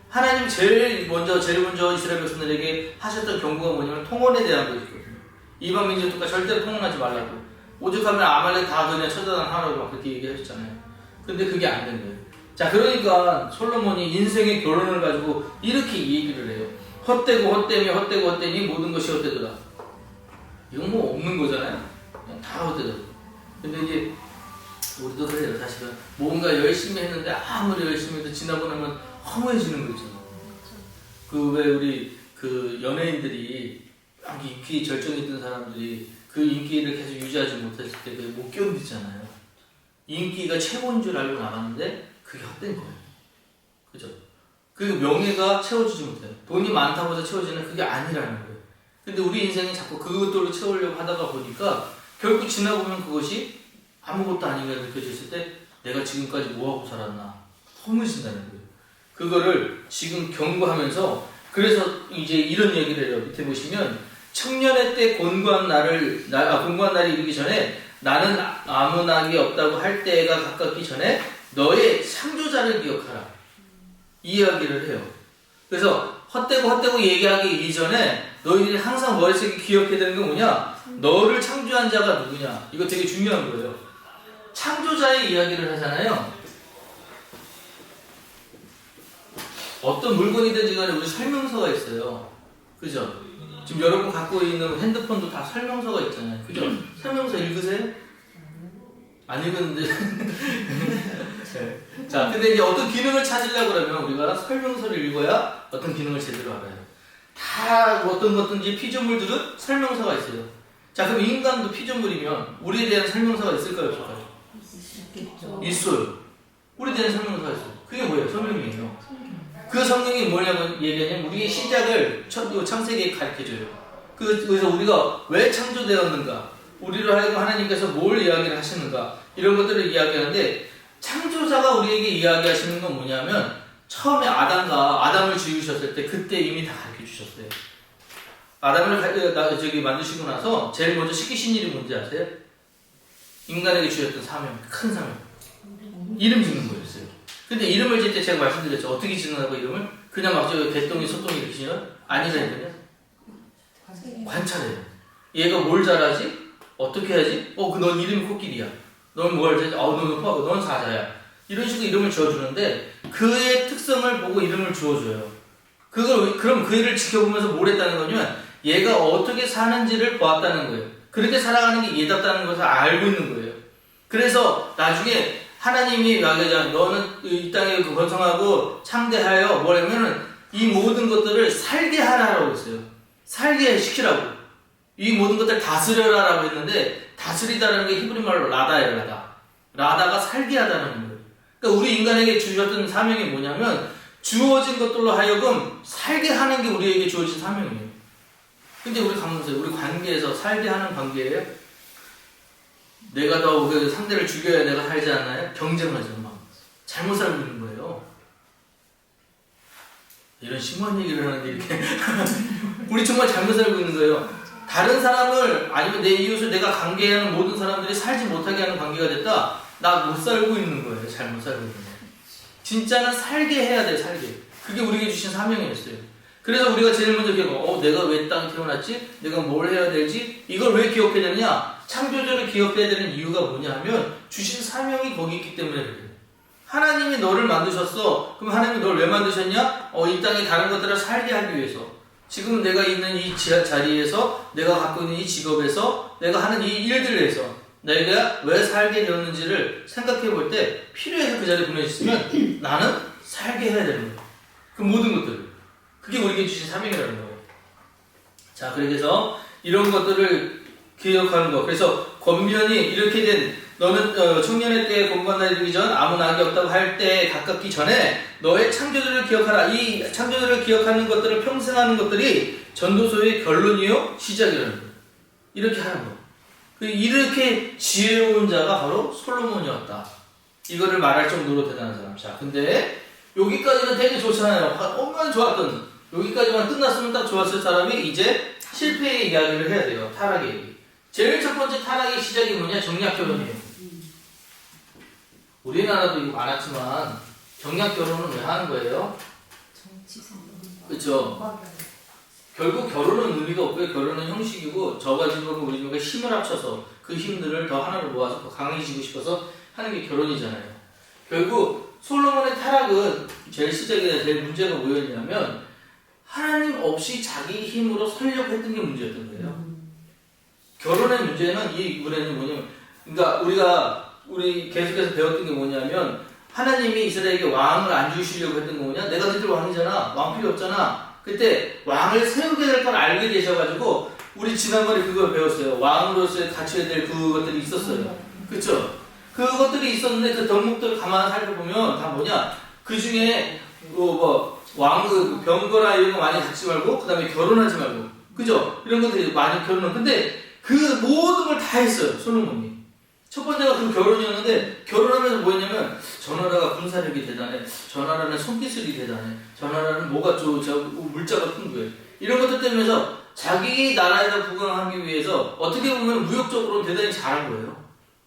하나님 제일 먼저 이스라엘 백성들에게 하셨던 경고가 뭐냐면 통혼에 대한 것이거든요. 이방 민족들과 절대로 통혼하지 말라고. 오죽하면 아말렉 다 그냥 처단한 하라고 막 그렇게 얘기하셨잖아요. 근데 그게 안 된 거예요. 자, 그러니까 솔로몬이 인생의 결론을 가지고 이렇게 얘기를 해요. 헛되니 모든 것이 헛되더라. 이건 뭐 없는 거잖아요. 그냥 다 헛되더라. 근데 이제 우리도 그래요. 사실은 뭔가 열심히 했는데 아무리 열심히 해도 지나고 나면 허무해지는 거 있잖아. 그 왜 우리 그 연예인들이 막 인기 절정에 있던 사람들이 그 인기를 계속 유지하지 못했을 때 못 견디잖아요. 인기가 최고인 줄 알고 나갔는데 그게 헛된 거예요. 그죠? 그 명예가 채워주지 못해요. 돈이 많다고 해서 채워지는 그게 아니라는 거예요. 근데 우리 인생이 자꾸 그것들로 채우려고 하다가 보니까 결국 지나보면 그것이 아무것도 아닌 게 느껴졌을 때 내가 지금까지 뭐하고 살았나 허무해진다는 거예요. 그거를 지금 경고하면서 그래서 이제 이런 얘기를 해요. 밑에 보시면 청년의 때 곤고한 날이 이르기 전에 나는 아무 낙이 없다고 할 때가 가깝기 전에 너의 창조자를 기억하라. 이 이야기를 해요. 그래서 헛되고 얘기하기 이전에 너희들이 항상 머릿속에 기억해야 되는 건 뭐냐? 너를 창조한 자가 누구냐? 이거 되게 중요한 거예요. 창조자의 이야기를 하잖아요. 어떤 물건이든지 간에 우리 설명서가 있어요. 그죠? 지금 여러분 갖고 있는 핸드폰도 다 설명서가 있잖아요. 그죠? 설명서 읽으세요? 안 읽었는데. 네. 자, 근데 이제 어떤 기능을 찾으려고 그러면 우리가 설명서를 읽어야 어떤 기능을 제대로 알아요. 다 어떤 것든지 피조물들은 설명서가 있어요. 자, 그럼 인간도 피조물이면 우리에 대한 설명서가 있을까요? 없을까요? 있겠죠. 있어요. 우리에 대한 설명서가 있어요. 그게 뭐예요? 성경이에요. 그 성경이 뭐냐고 얘기하냐면 우리의 시작을 창세기에 가르쳐줘요. 그래서 우리가 왜 창조되었는가, 우리를 하여금 하나님께서 뭘 이야기를 하시는가, 이런 것들을 이야기하는데 창조자가 우리에게 이야기하시는 건 뭐냐면 처음에 아담을 지으셨을 때 그때 이미 다 가르쳐 주셨어요. 아담을 만드시고 나서 제일 먼저 시키신 일이 뭔지 아세요? 인간에게 주셨던 사명, 큰 사명. 이름 짓는 거였어요. 근데 이름을 짓을 때 제가 말씀드렸죠. 어떻게 짓는다고 이름을? 그냥 막 개똥이 소똥이 이렇게 지어요? 아니라니까요. 관찰해요. 얘가 뭘 잘하지? 어떻게 하지? 넌 이름이 코끼리야. 넌 뭘 잘하지? 넌 사자야. 이런 식으로 이름을 지어주는데 그의 특성을 보고 이름을 지어줘요. 그럼 그 애를 지켜보면서 뭘 했다는 거냐면 얘가 어떻게 사는지를 보았다는 거예요. 그렇게 살아가는 게 얘답다는 것을 알고 있는 거예요. 그래서 나중에 하나님이 말하자면 너는 이 땅에 번성하고 창대하여 뭐냐면은 이 모든 것들을 살게 하라고 했어요. 살게 시키라고. 이 모든 것들 다스려라라고 했는데 다스리다라는 게 히브리 말로 라다예요. 라다가 살게 하다는 거예요. 그러니까 우리 인간에게 주셨던 사명이 뭐냐면 주어진 것들로 하여금 살게 하는 게 우리에게 주어진 사명이에요. 근데 우리 가만 보세요. 우리 관계에서 살게 하는 관계예요. 내가 더 상대를 죽여야 내가 살지 않나요? 경쟁하죠. 막 잘못 살고 있는 거예요. 이런 심오한 얘기를 하는데 이렇게 우리 정말 잘못 살고 있는 거예요. 다른 사람을 아니면 내 이웃을 내가 관계하는 모든 사람들이 살지 못하게 하는 관계가 됐다. 나 못 살고 있는 거예요. 잘못 살고 있는 거예요. 진짜는 살게 해야 돼. 살게. 그게 우리에게 주신 사명이었어요. 그래서 우리가 제일 먼저 기억하고 내가 왜 땅에 태어났지? 내가 뭘 해야 되지? 이걸 왜 기억해야 되느냐? 창조주를 기억해야 되는 이유가 뭐냐 하면 주신 사명이 거기 있기 때문에 그래요. 하나님이 너를 만드셨어. 그럼 하나님이 너를 왜 만드셨냐? 이 땅에 다른 것들을 살게 하기 위해서. 지금 내가 있는 이 자리에서, 내가 갖고 있는 이 직업에서, 내가 하는 이 일들에서 내가 왜 살게 되었는지를 생각해 볼 때 필요해서 그 자리에 보내주시면 나는 살게 해야 되는 거예요. 그 모든 것들을. 그게 우리에게 주신 사명이라는 거예요. 자, 그래서 이런 것들을 기억하는 거. 그래서 권면이 이렇게 된 너는 청년의 때에 공부한 날이 되기 전 아무 낙이 없다고 할 때에 가깝기 전에 너의 창조주를 기억하라. 이 창조주를 기억하는 것들을 평생 하는 것들이 전도서의 결론이요 시작이라는 거예요. 이렇게 하는 거. 이렇게 지혜로운 자가 바로 솔로몬이었다. 이거를 말할 정도로 대단한 사람. 자, 근데 여기까지는 되게 좋잖아요. 얼마나 좋았던, 여기까지만 끝났으면 딱 좋았을 사람이 이제 실패의 이야기를 해야 돼요. 타락의 얘기. 제일 첫 번째 타락의 시작이 뭐냐? 정략결혼이에요. 우리나라도 이거 많았지만 정략결혼은 왜 하는 거예요? 그렇죠. 결국 결혼은 의미가 없고요. 결혼은 형식이고 저 가지고 우리 중에 힘을 합쳐서 그 힘들을 더 하나로 모아서 더 강해지고 싶어서 하는 게 결혼이잖아요. 결국 솔로몬의 타락은 제일 시작에 제일 문제가 뭐였냐면 하나님 없이 자기 힘으로 살려고 했던 게 문제였던 거예요. 결혼의 문제는 이 문제는 뭐냐면, 그러니까 우리 계속해서 배웠던 게 뭐냐면 하나님이 이스라엘에게 왕을 안 주시려고 했던 거 뭐냐? 내가 너희들 왕이잖아. 왕 필요 없잖아. 그때 왕을 세우게 될 걸 알게 되셔가지고 우리 지난번에 그걸 배웠어요. 왕으로서의 갖춰야 될 그것들이 있었어요. 그쵸? 그것들이 있었는데 그 덕목들을 가만히 살펴보면 다 뭐냐? 그 중에 병거나 이런 거 많이 갖지 말고 그 다음에 결혼하지 말고 그죠? 이런 것들이 많이 결혼을 근데 그 모든 걸 다 했어요. 솔로몬이. 첫 번째가 그 결혼이었는데 결혼하면서 뭐였냐면 저 나라가 군사력이 대단해. 저 나라는 손기술이 대단해. 저 나라는 뭐가 물자가 풍부해. 이런 것들 때문에 자기 나라에다 부강하기 위해서 어떻게 보면 무역적으로 대단히 잘한 거예요.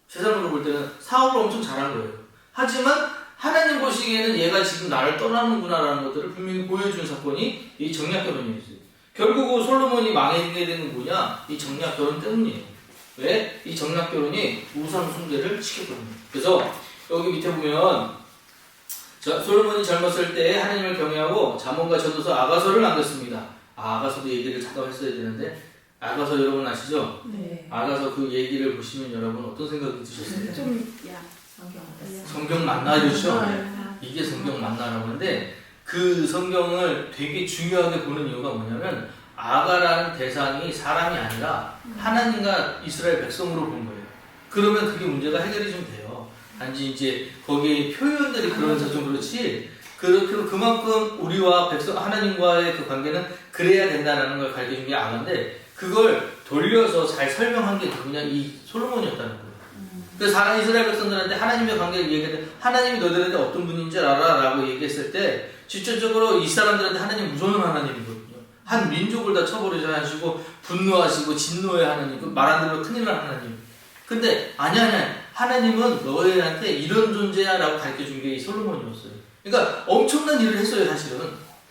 세상으로 볼 때는 사업을 엄청 잘한 거예요. 하지만 하나님 보시기에는 얘가 지금 나를 떠나는구나라는 것들을 분명히 보여준 사건이 이 정략 결혼이었어요. 결국 솔로몬이 망하게 되는 건 뭐냐? 이 정략 결혼 때문이에요. 왜? 이 정략 결혼이 우상 숭배를 시켰거든요. 그래서 여기 밑에 보면 솔로몬이 젊었을 때 하나님을 경외하고 잠언과 전도서 아가서를 남겼습니다. 아가서도 얘기를 잠깐 했어야 되는데 아가서 여러분 아시죠? 네. 아가서 그 얘기를 보시면 여러분 어떤 생각이 드셨어요? 성경. 성경 만나죠? 네. 이게 성경 만나라고 하는데 그 성경을 되게 중요하게 보는 이유가 뭐냐면 아가라는 대상이 사람이 아니라 하나님과 이스라엘 백성으로 본 거예요. 그러면 그게 문제가 해결이 좀 돼요. 단지 이제 거기에 표현들이 그런서 좀 그렇지 그만큼 우리와 백성 하나님과의 그 관계는 그래야 된다는 걸 가르쳐준 게 아가인데 그걸 돌려서 잘 설명한 게 누구냐 이 솔로몬이었다는 거예요. 그래서 이스라엘 백성들한테 하나님의 관계를 얘기할 때 하나님이 너희들한테 어떤 분인 줄 알아? 라고 얘기했을 때 직접적으로 이 사람들한테 하나님 무서운 하나님이거든요. 한 민족을 다 처벌하셔 하시고 분노하시고 진노의 하나님, 말 안 들으면 큰일 날 하나님. 근데 아니야. 하나님은 너희한테 이런 존재야 라고 가르쳐준 게 이 솔로몬이었어요. 그러니까 엄청난 일을 했어요 사실은.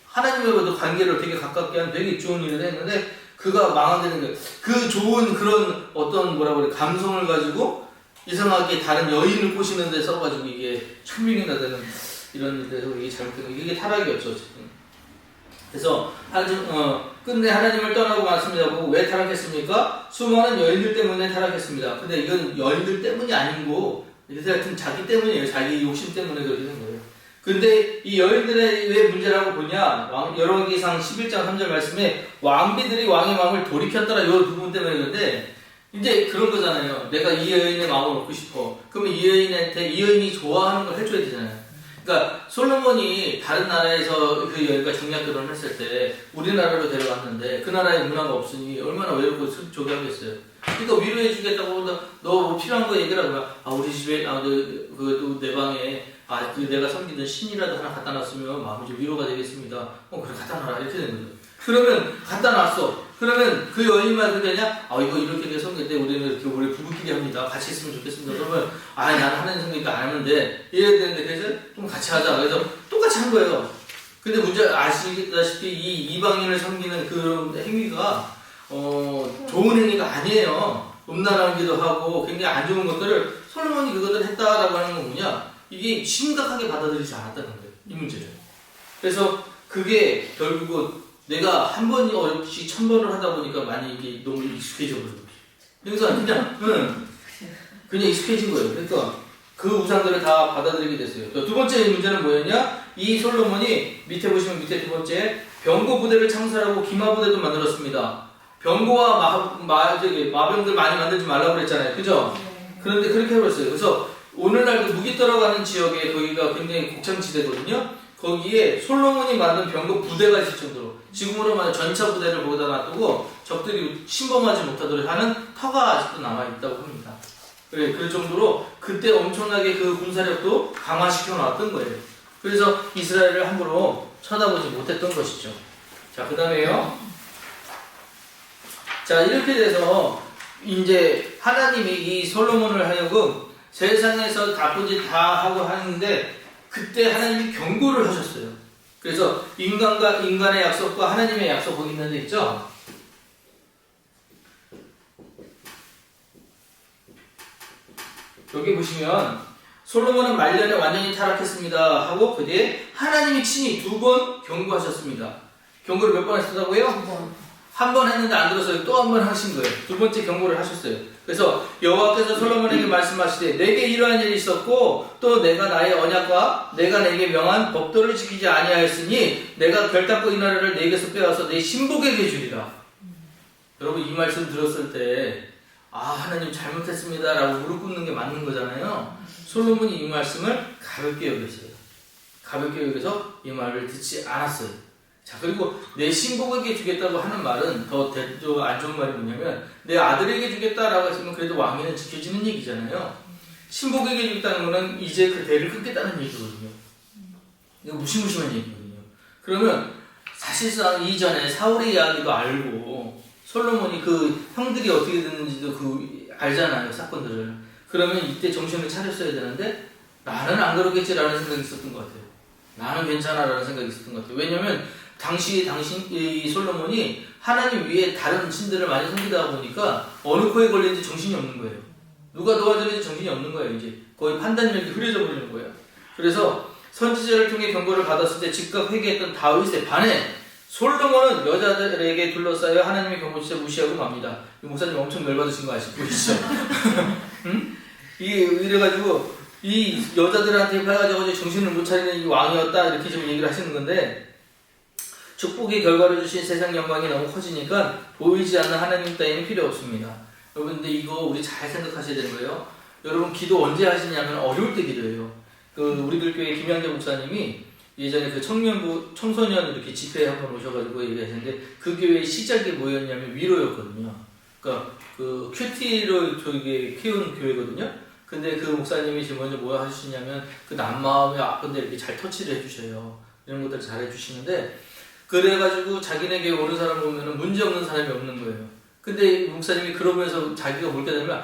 하나님과도 관계를 되게 가깝게 한 되게 좋은 일을 했는데 그가 망하게 된 그 좋은 그런 어떤 감성을 가지고 이상하게 다른 여인을 꼬시는 데 써가지고 이게 천명이나 되는 이런 데서 이게 잘못된 거 이게 타락이었죠 지금. 그래서 끝내 하나님을 떠나고 말씀니다 보고 왜 타락했습니까? 수많은 여인들 때문에 타락했습니다. 근데 이건 여인들 때문이 아니고 하여튼 자기 때문이에요. 자기 욕심 때문에 그렇게 된 거예요. 근데 이 여인들의 왜 문제라고 보냐? 열왕기상 11장 3절 말씀에 왕비들이 왕의 마음을 돌이켰더라 이 부분 때문에 그런데 이제 그런 거잖아요. 내가 이 여인의 마음을 얻고 싶어. 그러면 이 여인한테 이 여인이 좋아하는 걸 해줘야 되잖아요. 그러니까 솔로몬이 다른 나라에서 그 여인과 정략 결혼을 했을 때 우리나라로 데려왔는데 그 나라에 문화가 없으니 얼마나 외롭고 저기 하겠어요. 그러니까 위로해 주겠다고 너 뭐 필요한 거 얘기라고 우리 집에 내 방에 내가 섬기던 신이라도 하나 갖다 놨으면 마음이 좀 위로가 되겠습니다. 그래 갖다 놔라 이렇게 되는 거죠. 그러면 갖다 놨어. 그러면 그 여인만 그러냐? 이거 이렇게 섬길 때 우리는 이렇게 우리 부부끼리 합니다. 같이 있으면 좋겠습니다. 그러면 나는 하나님 섬기니까 안 하는데 이래야 되는데 그래서 좀 같이 하자. 그래서 똑같이 한 거예요. 근데 문제 아시다시피 이 이방인을 섬기는 그런 행위가 좋은 행위가 아니에요. 음란하기도 하고 굉장히 안 좋은 것들을 솔로몬이 그것을 했다라고 하는 건 뭐냐? 이게 심각하게 받아들이지 않았다는 거예요. 이 문제를. 그래서 그게 결국은 내가 한 번이 어렵지 1000번을 하다 보니까 많이 이게 너무 익숙해져 버려요. 그래서 그냥 익숙해진 거예요. 그러니까 그 우상들을 다 받아들이게 됐어요. 두 번째 문제는 뭐였냐? 이 솔로몬이 밑에 보시면 밑에 두 번째 병거 부대를 창설하고 기마 부대도 만들었습니다. 병거와 마병들 많이 만들지 말라고 그랬잖아요. 그죠? 그런데 그렇게 해버렸어요. 그래서 오늘날도 무기 떨어가는 지역에 거기가 굉장히 곡창지대거든요. 거기에 솔로몬이 만든 병거 부대가 있을 정도로 지금으로 말하면 전차 부대를 거기다 놔두고 적들이 침범하지 못하도록 하는 터가 아직도 남아있다고 합니다. 그럴 정도로 그때 엄청나게 그 군사력도 강화시켜 놨던 거예요. 그래서 이스라엘을 함부로 쳐다보지 못했던 것이죠. 자, 그 다음에요. 자, 이렇게 돼서 이제 하나님이 이 솔로몬을 하여금 세상에서 나쁜 짓 다 하고 하는데 그때 하나님이 경고를 하셨어요. 그래서 인간의 약속과 하나님의 약속 거기 있는 데 있죠? 여기 보시면 솔로몬은 말년에 완전히 타락했습니다 하고 그 뒤에 하나님이 친히 2번 경고하셨습니다. 경고를 몇 번 하셨다고요? 한 번 했는데 안 들어서 또 한 번 하신 거예요. 두 번째 경고를 하셨어요. 그래서 여호와께서 솔로몬에게 말씀하시되 내게 이러한 일이 있었고 또 내가 나의 언약과 내가 내게 명한 법도를 지키지 아니하였으니 내가 결단코 이 나라를 내게서 빼앗아 내 신복에게 주리라. 여러분 이 말씀 들었을 때 하나님 잘못했습니다 라고 무릎 꿇는 게 맞는 거잖아요. 솔로몬이 이 말씀을 가볍게 여겼어요. 가볍게 여겨서 이 말을 듣지 않았어요. 자, 그리고 내 신복에게 주겠다고 하는 말은 더 안 좋은 말이 뭐냐면 내 아들에게 주겠다라고 했으면 그래도 왕위는 지켜지는 얘기잖아요. 신복에게 주겠다는 거는 이제 그 대를 끊겠다는 얘기거든요. 이거 무시무시한 얘기거든요. 그러면 사실상 이전에 사울의 이야기도 알고 솔로몬이 그 형들이 어떻게 됐는지도 알잖아요. 사건들을. 그러면 이때 정신을 차렸어야 되는데 나는 안 그렇겠지라는 생각이 있었던 것 같아요. 나는 괜찮아라는 생각이 있었던 것 같아요. 왜냐면 이 솔로몬이 하나님 위에 다른 신들을 많이 섬기다 보니까 어느 코에 걸리는지 정신이 없는 거예요. 누가 도와주는지 정신이 없는 거예요. 이제 거의 판단력이 흐려져 버리는 거예요. 그래서 선지자를 통해 경고를 받았을 때 즉각 회개했던 다윗에 반해 솔로몬은 여자들에게 둘러싸여 하나님의 경고를 무시하고 맙니다. 이 목사님 엄청 열받으신 거 보이시죠? 응? 이래가지고 이 여자들한테 해가지고 정신을 못 차리는 이 왕이었다 이렇게 좀 얘기를 하시는 건데 축복의 결과를 주신 세상 영광이 너무 커지니까 보이지 않는 하나님 따위는 필요 없습니다. 여러분 근데 이거 우리 잘 생각하셔야 되는 거예요. 여러분 기도 언제 하시냐면 어려울 때 기도해요. 우리들 교회 김양재 목사님이 예전에 그 청소년 이렇게 집회에 한번 오셔가지고 얘기하셨는데 그 교회의 시작이 뭐였냐면 위로였거든요. 그러니까 그 큐티를 저기 키운 교회거든요. 근데 그 목사님이 지금 먼저 뭐 하시냐면 그 남마음이 아픈데 이렇게 잘 터치를 해주셔요. 이런 것들 잘 해주시는데 그래가지고 자기네 교회 오는 사람 보면은 문제 없는 사람이 없는 거예요. 근데 목사님이 그러면서 자기가 뭘 깨달으면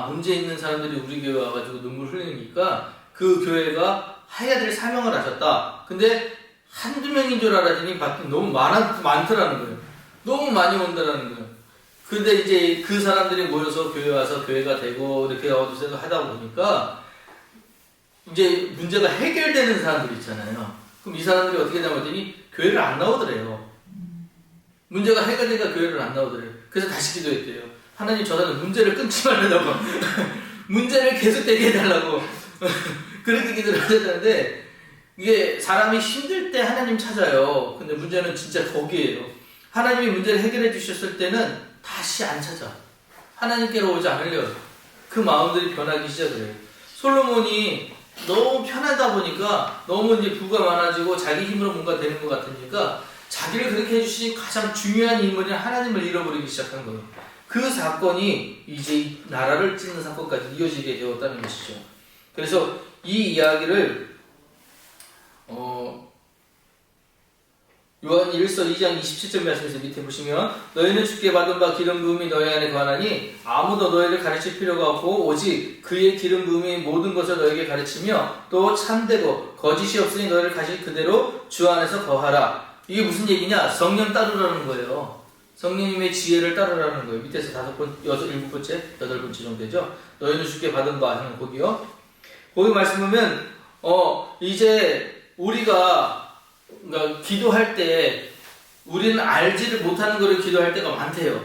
문제 있는 사람들이 우리 교회 와가지고 눈물 흘리니까 그 교회가 해야 될 사명을 하셨다. 근데 한두 명인 줄 알았더니 너무 많더라는 거예요. 너무 많이 온다라는 거예요. 근데 이제 그 사람들이 모여서 교회 와서 교회가 되고 이렇게 어디서 하다 보니까 이제 문제가 해결되는 사람들 있잖아요. 그럼 이 사람들이 어떻게 나오더니 교회를 안 나오더래요. 문제가 해결되니까 교회를 안 나오더래요. 그래서 다시 기도했대요. 하나님 저 사람 문제를 끊지 말라고 문제를 계속되게 해달라고 그렇게 기도를 하셨는데 이게 사람이 힘들 때 하나님 찾아요. 근데 문제는 진짜 거기에요. 하나님이 문제를 해결해 주셨을 때는 다시 안 찾아. 하나님께로 오지 않으려 그 마음들이 변하기 시작을 해요. 솔로몬이 너무 편하다 보니까 너무 이제 부가 많아지고 자기 힘으로 뭔가 되는 것 같으니까 자기를 그렇게 해주신 가장 중요한 인물인 하나님을 잃어버리기 시작한 거예요. 그 사건이 이제 나라를 찢는 사건까지 이어지게 되었다는 것이죠. 그래서 이 이야기를 요한 1서 2장 27절 말씀에서 밑에 보시면 너희는 주께 받은 바 기름 부음이 너희 안에 거하나니 아무도 너희를 가르칠 필요가 없고 오직 그의 기름 부음이 모든 것을 너희에게 가르치며 또 참되고 거짓이 없으니 너희를 가실 그대로 주 안에서 거하라. 이게 무슨 얘기냐? 성령 따르라는 거예요. 성령님의 지혜를 따르라는 거예요. 밑에서 7번째, 8번째 정도 되죠? 너희는 주께 받은 바 하는 거기요. 거기 말씀 보면 이제 우리가 그러니까 기도할 때 우리는 알지를 못하는 거를 기도할 때가 많대요.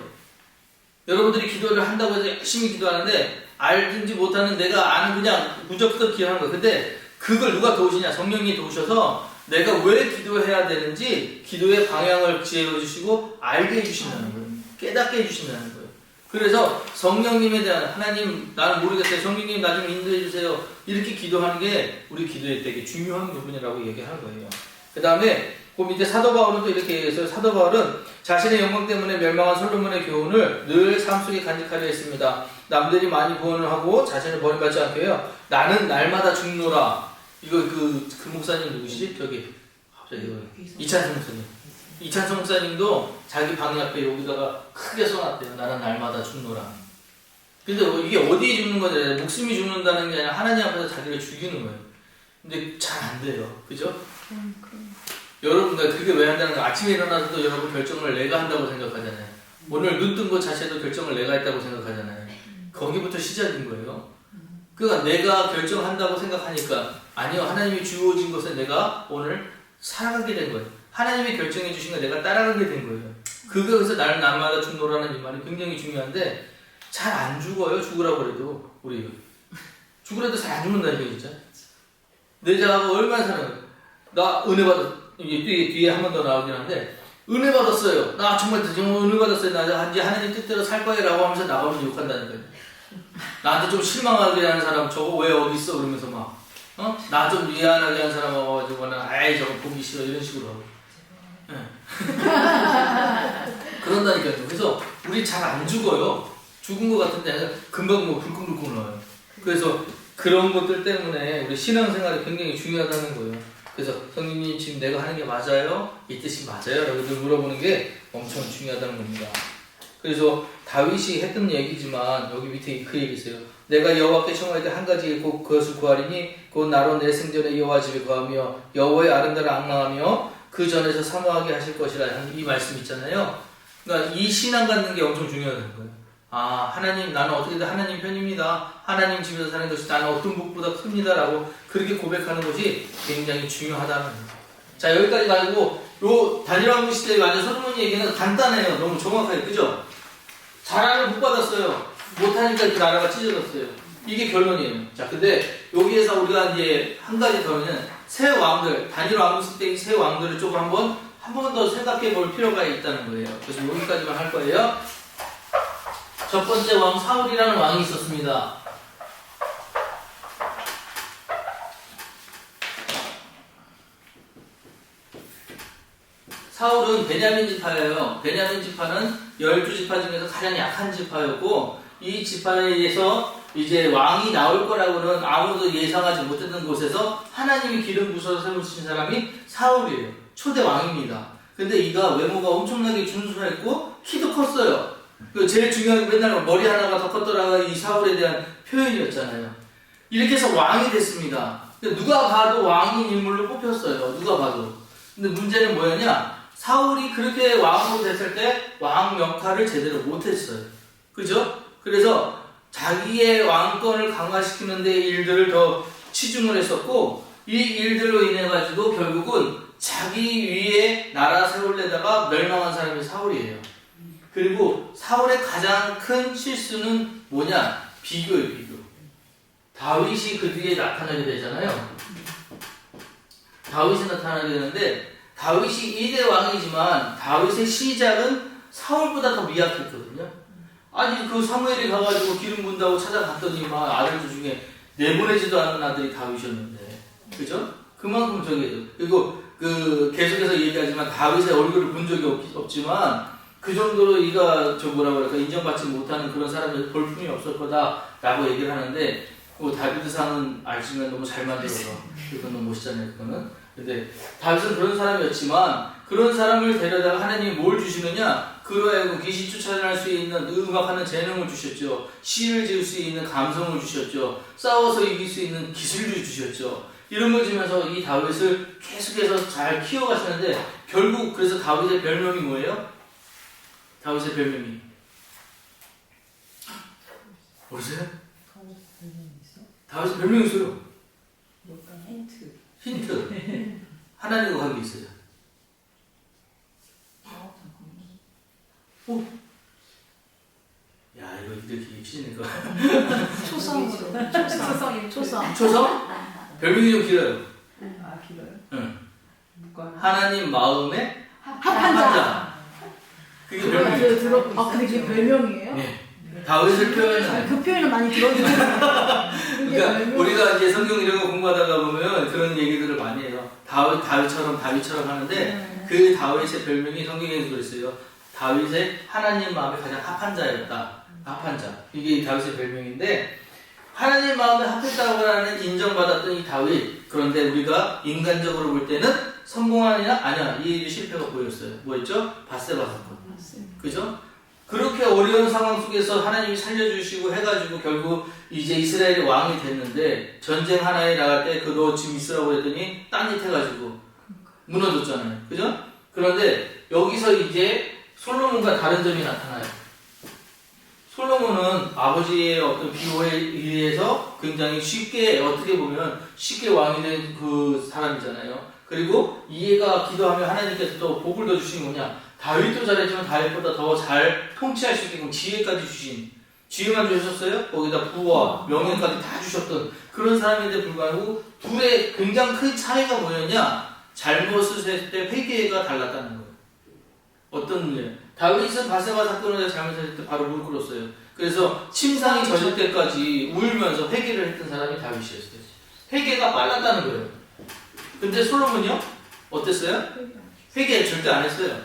여러분들이 기도를 한다고 해서 열심히 기도하는데 알든지 못하는 내가 아는 그냥 무조건 기도하는 거예요. 근데 그걸 누가 도우시냐? 성령이 도우셔서 내가 왜 기도해야 되는지 기도의 방향을 지혜해 주시고 알게 해주신다는 거예요. 깨닫게 해주신다는 거예요. 그래서 성령님에 대한 하나님 나는 모르겠어요. 성령님 나 좀 인도해 주세요. 이렇게 기도하는 게 우리 기도에 되게 중요한 부분이라고 얘기하는 거예요. 그 다음에 그 밑에 사도 바울은 또 이렇게 얘기해서 사도 바울은 자신의 영광 때문에 멸망한 솔로몬의 교훈을 늘 삶 속에 간직하려 했습니다. 남들이 많이 구원을 하고 자신을 버림받지 않게 해요. 나는 날마다 죽노라. 이거 그 목사님 누구시지? 저기 갑자기 이찬성 목사님. 이찬성 목사님도 자기 방 앞에 여기다가 크게 써놨대요. 나는 날마다 죽노라. 근데 이게 어디에 죽는 거냐? 목숨이 죽는다는 게 아니라 하나님 앞에서 자기를 죽이는 거예요. 근데 잘 안 돼요. 그죠? 여러분, 그게 왜 한다는 거 아침에 일어나서도 여러분 결정을 내가 한다고 생각하잖아요. 오늘 눈 뜬 것 자체도 결정을 내가 했다고 생각하잖아요. 거기부터 시작인 거예요. 그러니까 내가 결정한다고 생각하니까 아니요, 하나님이 주어진 것을 내가 오늘 살아가게 된 거예요. 하나님이 결정해 주신 걸 내가 따라가게 된 거예요. 그거에서 나를 날마다 죽노라는 이 말이 굉장히 중요한데 잘 안 죽어요. 죽으라고 그래도 우리 죽으라도 잘 안 죽는다니까 진짜. 내 자아가 얼마나 사는 나 은혜 받았 이게 뒤에 한 번 더 나오긴 한데 은혜 받았어요. 나 정말 은혜 받았어요. 나 이제 하나님 뜻대로 살 거예요라고 하면서 나가면 욕한다니까요. 나한테 좀 실망하게 하는 사람 저거 왜 어디 있어 그러면서 막 나 좀 미안하게 하는 사람 와가지고는 아이 저거 보기 싫어 이런 식으로 하고. 그런다니까요. 그래서 우리 잘 안 죽어요. 죽은 것 같은데 금방 뭐 불끈불끈 나와요. 그래서 그런 것들 때문에 우리 신앙생활이 굉장히 중요하다는 거예요. 그래서 성령님 지금 내가 하는 게 맞아요? 이 뜻이 맞아요? 라고 물어보는 게 엄청 중요하다는 겁니다. 그래서 다윗이 했던 얘기지만 여기 밑에 그 얘기 있어요. 내가 여호와께 청할 때 한 가지 곧 그것을 구하리니 곧 나로 내 생전에 여호와 집에 거하며 여호와의 아름다움을 앙망하며 그 전에서 사모하게 하실 것이라 이 말씀 있잖아요. 그러니까 이 신앙 갖는 게 엄청 중요하다는 거예요. 아 하나님 나는 어떻게든 하나님 편입니다. 하나님 집에서 사는 것이 나는 어떤 복보다 큽니다 라고 그렇게 고백하는 것이 굉장히 중요하다는 거예요. 자 여기까지 가지고 요 다니엘왕국 시대에 완전 솔로몬 얘기는 간단해요. 너무 정확하게 그죠? 자랑을 못 받았어요. 못하니까 그 나라가 찢어졌어요. 이게 결론이에요. 자 근데 여기에서 우리가 이제 한 가지 더는 새 왕들 다니엘왕국 시대의 새 왕들을 조금 한 번 더 생각해 볼 필요가 있다는 거예요. 그래서 여기까지만 할 거예요. 첫 번째 왕 사울이라는 왕이 있었습니다. 사울은 베냐민 지파예요. 베냐민 지파는 12지파 중에서 가장 약한 지파였고 이 지파에서 이제 왕이 나올 거라고는 아무도 예상하지 못했던 곳에서 하나님이 기름 부어서 세우신 사람이 사울이에요. 초대 왕입니다. 근데 이가 외모가 엄청나게 준수했고 키도 컸어요. 제일 중요한 게 맨날 머리 하나가 더 컸더라가 이 사울에 대한 표현이었잖아요. 이렇게 해서 왕이 됐습니다. 누가 봐도 왕인 인물로 뽑혔어요. 누가 봐도. 근데 문제는 뭐였냐? 사울이 그렇게 왕으로 됐을 때 왕 역할을 제대로 못했어요. 그죠? 그래서 자기의 왕권을 강화시키는 데 일들을 더 치중을 했었고 이 일들로 인해 가지고 결국은 자기 위에 나라 세우려다가 멸망한 사람이 사울이에요. 그리고 사울의 가장 큰 실수는 뭐냐? 비교예요, 비교. 다윗이 그 뒤에 나타나게 되잖아요. 다윗이 나타나게 되는데 다윗이 2대 왕이지만 다윗의 시작은 사울보다 더 미약했거든요. 아니 그 사무엘이 가가지고 기름 부은다고 찾아갔더니만 아들 중에 내보내지도 않은 아들이 다윗이었는데 그죠? 그만큼 저기 그리고 그 계속해서 얘기하지만 다윗의 얼굴을 본 적이 없지만 그 정도로 이가 저 뭐라 그럴까 인정받지 못하는 그런 사람이 볼품이 없을 거다라고 얘기를 하는데 뭐 다비드상은 알지만 너무 잘 만들어서 그건 너무 멋있잖아요. 그거는. 근데 다윗은 그런 사람이었지만 그런 사람을 데려다가 하나님이 뭘 주시느냐? 그로 귀신 쫓아낼 수 있는 음악하는 재능을 주셨죠. 시를 지을 수 있는 감성을 주셨죠. 싸워서 이길 수 있는 기술도 주셨죠. 이런 걸 주면서 이 다윗을 계속해서 잘 키워가시는데 결국 그래서 다윗의 별명이 뭐예요? 다윗의 별명이 모르세요? 다윗의 별명이 있어요. 힌트. 하나님과 관계 있어요. 오. 야 이거 이렇게 입히니까. 초성. 초성? 별명이 좀 길어요. 아 길어요? 응. 하나님 마음에 합한 자. 그게 별명이에요. 아 근데 그게 별명이에요? 네. 다윗을 표현하는. 그 표현을 많이 들었는데. 그러니까 우리가 이제 성경 이런 거 공부하다가 보면 그런 얘기들을 많이 해요. 다윗처럼 하는데 그 다윗의 별명이 성경에서 그랬어요. 다윗의 하나님 마음에 가장 합한 자였다. 합한 자. 이게 다윗의 별명인데 하나님 마음에 합했다고 하는 인정받았던 이 다윗. 그런데 우리가 인간적으로 볼 때는 성공하느냐? 아니야. 이 일이 실패가 보였어요. 뭐였죠? 바세바 사건. 그죠? 그렇게 어려운 상황 속에서 하나님이 살려주시고 해가지고 결국 이제 이스라엘이 왕이 됐는데 전쟁 하나에 나갈 때 너 지금 있으라고 했더니 딴짓 해가지고 무너졌잖아요. 그죠? 그런데 여기서 이제 솔로몬과 다른 점이 나타나요. 솔로몬은 아버지의 어떤 비호에 의해서 굉장히 쉽게 어떻게 보면 쉽게 왕이 된 그 사람이잖아요. 그리고 이해가 기도하면 하나님께서 또 복을 더 주신 거냐? 다윗도 잘했지만 다윗보다 더 잘 통치할 수 있게끔 지혜까지 주신 지혜만 주셨어요? 거기다 부와 명예까지 다 주셨던 그런 사람인데 불구하고 둘의 굉장히 큰 차이가 뭐였냐? 잘못을 했을 때 회개가 달랐다는 거예요. 어떤 문제? 다윗은 바세바 사건을 잘못했을 때 바로 무릎 꿇었어요. 그래서 침상이 젖을 때까지 울면서 회개를 했던 사람이 다윗이었어요. 회개가 빨랐다는 거예요. 근데 솔로몬이요? 어땠어요? 회개 절대 안 했어요.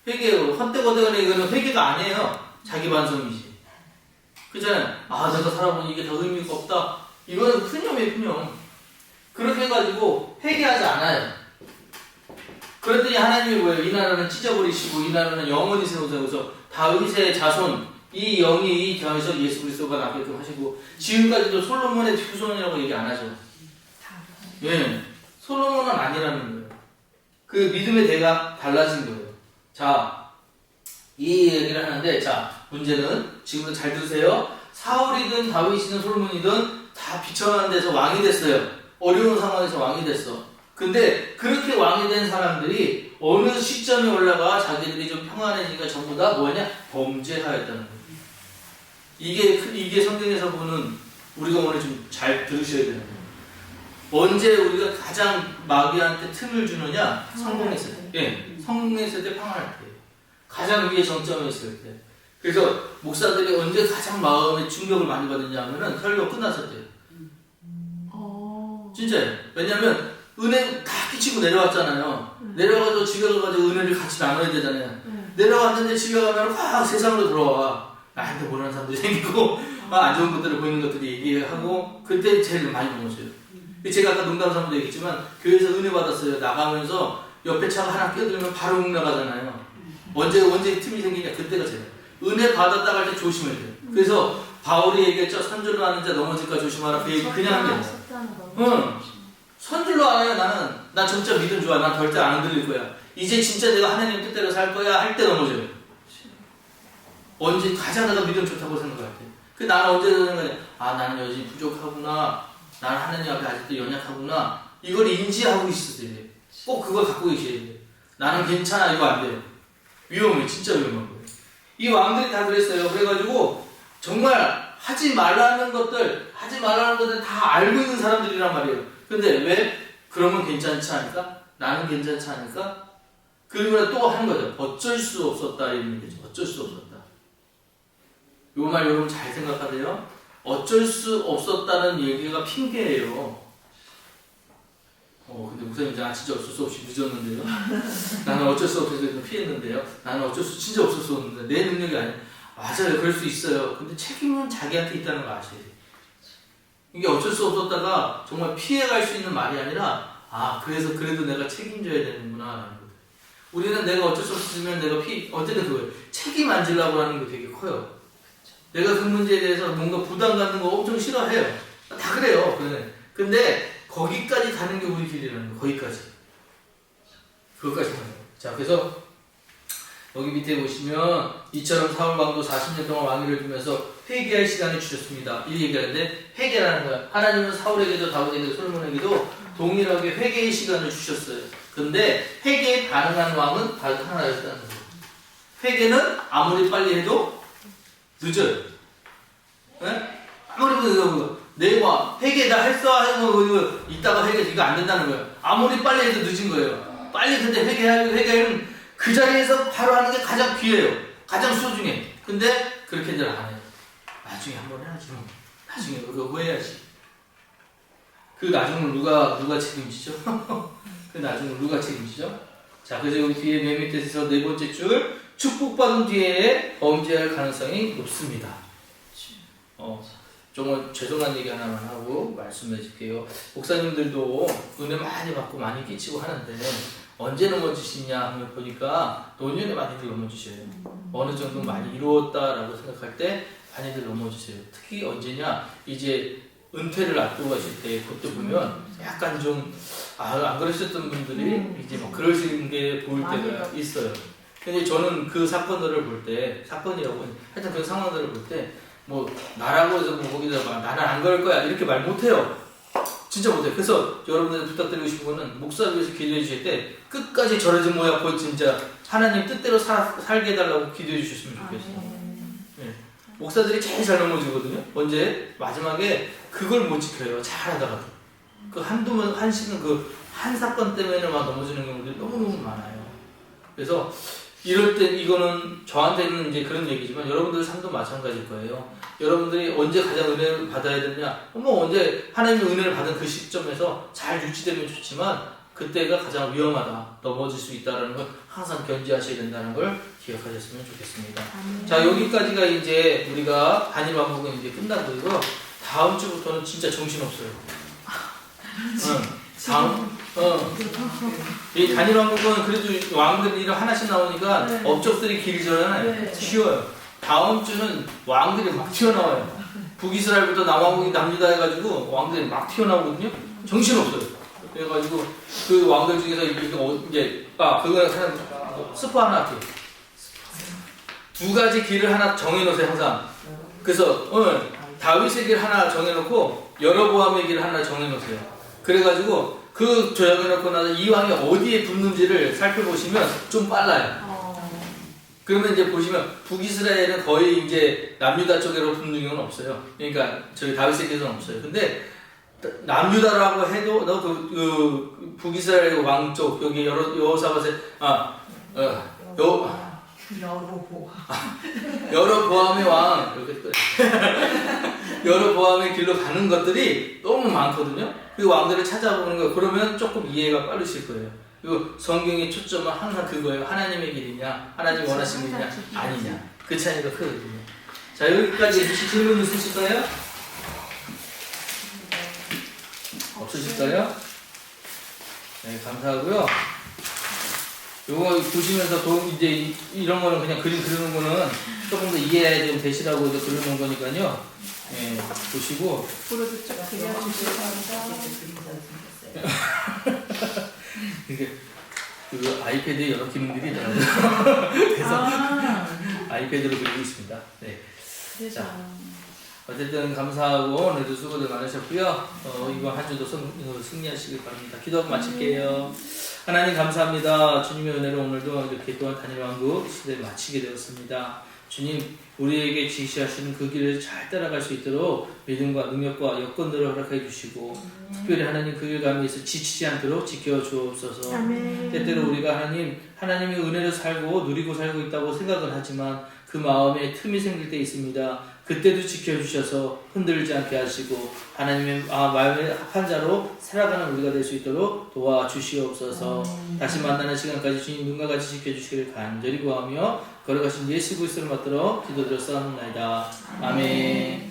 회개, 헛되거든요. 이거는 회개가 아니에요. 자기 반성이지. 그잖아요. 아, 내가 살아보니 이게 더 의미가 없다. 이거는 푸념이에요, 푸념. 그렇게 해가지고 회개하지 않아요. 그랬더니 하나님이 뭐예요? 이 나라는 찢어버리시고 이 나라는 영원히 세우셔서 다윗의 자손, 이 영이 이 자에서 예수 그리스도가 나게끔 하시고 지금까지도 솔로몬의 후손이라고 얘기 안 하죠. 예, 솔로몬은 아니라는 거예요. 그 믿음의 대가 달라진 거예요. 자, 이 얘기를 하는데, 자, 문제는 지금도 잘 들으세요. 사울이든 다윗이든 솔로몬이든 다 비천한 데서 왕이 됐어요. 어려운 상황에서 왕이 됐어. 근데 그렇게 왕이 된 사람들이 어느 시점에 올라가 자기들이 좀 평안해지니까 전부 다 뭐냐? 범죄하였다는 거예요. 이게 성경에서 보는 우리가 오늘 좀 잘 들으셔야 되는 거예요. 언제 우리가 가장 마귀한테 틈을 주느냐? 성공했을 때. 예, 성공했을 때 평안할 때. 가장 위에 정점에 있을 때. 그래서 목사들이 언제 가장 마음에 충격을 많이 받느냐 하면은 설교 끝났을 때. 진짜예요. 왜냐면 은혜 다 끼치고 내려왔잖아요. 내려가서 집에 가가지고 은혜를 같이 나눠야 되잖아요. 내려왔는데 집에 가면 확 세상으로 들어와. 나한테 모르는 사람들이 생기고 안 좋은 것들을 보이는 것들이 얘기하고 그때 제일 많이 넘어져요. 제가 아까 농담 삼아도 얘기했지만 교회에서 은혜 받았어요. 나가면서 옆에 차가 하나 끼어들면 바로 훅 나가잖아요. 언제 틈이 생기냐 그때가 제일 은혜 받았다 할 때 조심해야 돼요. 그래서 바울이 얘기했죠. 선줄로 하는 자 넘어질까 조심하라. 그 얘기 그냥 한 게 아니라 선줄로 안 해요. 난 진짜 믿음 좋아. 난 절대 안 흔들릴 거야. 이제 진짜 내가 하나님 뜻대로 살 거야 할 때 넘어져요. 언제 가장 내가 믿음 좋다고 생각할 때. 그 나는 언제 생각하냐. 아, 나는 여전히 부족하구나. 나는 하나님 앞에 아직도 연약하구나. 이걸 인지하고 있어야 돼. 꼭 그걸 갖고 계셔야 돼. 나는 괜찮아. 이거 안 돼요. 위험해. 진짜 위험한 거예요. 이 왕들이 다 그랬어요. 그래가지고 정말 하지 말라는 것들 다 알고 있는 사람들이란 말이에요. 근데 왜? 그러면 괜찮지 않을까? 나는 괜찮지 않을까? 그리고 또 하는 거죠. 어쩔 수 없었다. 이런 얘기죠. 어쩔 수 없었다. 요 말 여러분 잘 생각하세요. 어쩔 수 없었다는 얘기가 핑계예요. 근데 목사님 진짜 어쩔 수 없이 늦었는데요. 나는 어쩔 수 없어서 피했는데요. 나는 진짜 없을 수 없는데 내 능력이 아니야. 맞아요. 그럴 수 있어요. 근데 책임은 자기한테 있다는 거 아셔야 돼요. 이게 어쩔 수 없었다가 정말 피해갈 수 있는 말이 아니라 그래서 그래도 내가 책임져야 되는구나 라는 거예요. 우리는 내가 어쩔 수 없으면 내가 어쨌든 그거예요. 책임 안 지려고 하는 게 되게 커요. 내가 그 문제에 대해서 뭔가 부담 갖는 거 엄청 싫어해요. 다 그래요. 근데 거기까지 가는 게 우리 길이라는 거예요. 거기까지. 그것까지 가는 거예요. 자, 그래서 여기 밑에 보시면 이처럼 사울 왕도 40년 동안 왕위를 두면서 회개할 시간을 주셨습니다. 이 얘기하는데 회개라는 거야. 하나님은 사울에게도 다윗에게도 솔로몬에게도 동일하게 회개의 시간을 주셨어요. 근데 회개에 반응한 왕은 단 하나였다는 거예요. 회개는 아무리 빨리 해도 늦어요. 네? 아무리 늦어도 내가 회개 다 했어 하고 이따가 회개 이거 안 된다는 거예요. 아무리 빨리 해도 늦은 거예요. 빨리 근데 회개는 그 자리에서 바로 하는 게 가장 귀해요. 가장 소중해. 근데 그렇게들 안 해요. 나중에 한번 해야지. 나중에 그거 후회해야지. 그 나중을 누가 책임지죠? 그 나중을 누가 책임지죠? 자, 그래서 여기 뒤에 맨 밑에서 네 번째 줄 축복받은 뒤에 범죄할 가능성이 높습니다. 정말 죄송한 얘기 하나만 하고 말씀해 줄게요. 목사님들도 은혜 많이 받고 많이 끼치고 하는데 언제 넘어지시냐 하면 보니까 노년에 많이들 넘어지셔요. 어느 정도 많이 이루었다라고 생각할 때 많이들 넘어지세요. 특히 언제냐? 이제 은퇴를 앞두고 가실 때 그것도 보면 약간 좀 안 그러셨던 분들이 이제 막 그러시는 게 보일 때가 있어요. 근데 저는 그 사건들을 볼 때 사건이라고 하여튼 그 상황들을 볼 때 뭐 나라고 해서 뭐 거기다 막 나는 안 그럴 거야 이렇게 말 못해요. 진짜 못해요. 그래서 여러분들 부탁드리고 싶은 거는 목사를 위해서 기도해 주실 때 끝까지 저러지 뭐야 진짜 하나님 뜻대로 살게 해달라고 기도해 주셨으면 좋겠어요. 네. 목사들이 제일 잘 넘어지거든요. 언제? 마지막에 그걸 못 지켜요. 잘하다가도. 그 한시는 그 한 사건 때문에 막 넘어지는 경우들이 너무너무 많아요. 그래서 이럴 때 이거는 저한테는 이제 그런 얘기지만 여러분들 삶도 마찬가지일 거예요. 여러분들이 언제 가장 은혜를 받아야 되느냐? 언제 하나님의 은혜를 받은 그 시점에서 잘 유지되면 좋지만 그때가 가장 위험하다. 넘어질 수 있다는 걸 항상 견지하셔야 된다는 걸 기억하셨으면 좋겠습니다. 자, 여기까지가 이제 우리가 단일 왕국은 이제 끝나고요. 다음 주부터는 진짜 정신없어요. 이 단일 왕국은 그래도 왕들이 하나씩 나오니까 네. 업적들이 길잖아요. 네. 쉬워요. 다음 주는 왕들이 막 튀어나와요. 북이스라엘부터 남왕국이 남유다 해가지고 왕들이 막 튀어나오거든요. 정신없어요. 그래가지고 그 왕들 중에서 이제 그거 하나 스포 하나 할게요. 두 가지 길을 하나 정해놓으세요 항상. 그래서 다윗의 길 하나 정해놓고 여로보암의 길 하나 정해놓으세요. 그래가지고 그 정해놓고 나서 이 왕이 어디에 붙는지를 살펴보시면 좀 빨라요. 그러면 이제 보시면 북이스라엘은 거의 이제 남유다 쪽으로 붙는 경우는 없어요. 그러니까 저기 다윗의 길은 없어요. 근데 남유다라고 해도 너 그 북이스라엘 왕 쪽 여기 여호사밧의 여로보암의 왕 이렇게 또 여로보암의 길로 가는 것들이 너무 많거든요. 그 왕들을 찾아보는 거 그러면 조금 이해가 빠르실 거예요. 그리고 성경의 초점은 항상 그거예요. 하나님의 길이냐, 하나님 원하시는 길이냐, 아니냐. 그 차이가 크거든요. 자, 여기까지 혹시 질문 있으실까요? 없으실까요? 네, 감사하고요. 요거 보시면서 이제 이런 거는 그냥 그림 그리는 거는 조금 더 이해가 좀 되시라고 이제 그려놓은 거니까요. 네, 보시고. 이게 그 아이패드에 여러 기능들이 있더라고요. 그래서 아이패드로 그리고 있습니다. 네. 자, 어쨌든 감사하고 오늘도 수고들 많으셨고요. 이번 한 주도 승리하시길 바랍니다. 기도하고 마칠게요. 하나님 감사합니다. 주님의 은혜로 오늘도 이렇게 또한 단일 왕국 시대를 마치게 되었습니다. 주님, 우리에게 지시하시는 그 길을 잘 따라갈 수 있도록 믿음과 능력과 여건들을 허락해 주시고 특별히 하나님 그 길 가면서 지치지 않도록 지켜 주옵소서. 때때로 우리가 하나님의 은혜로 살고 누리고 살고 있다고 생각을 하지만 그 마음에 틈이 생길 때 있습니다. 그때도 지켜주셔서 흔들지 않게 하시고 하나님의 마음에 합한 자로 살아가는 우리가 될 수 있도록 도와주시옵소서. 다시 만나는 시간까지 주님 눈과 같이 지켜주시기를 간절히 구하며 걸어가신 예수 그리스도를 받들어 기도드렸사옵나이다. 아멘.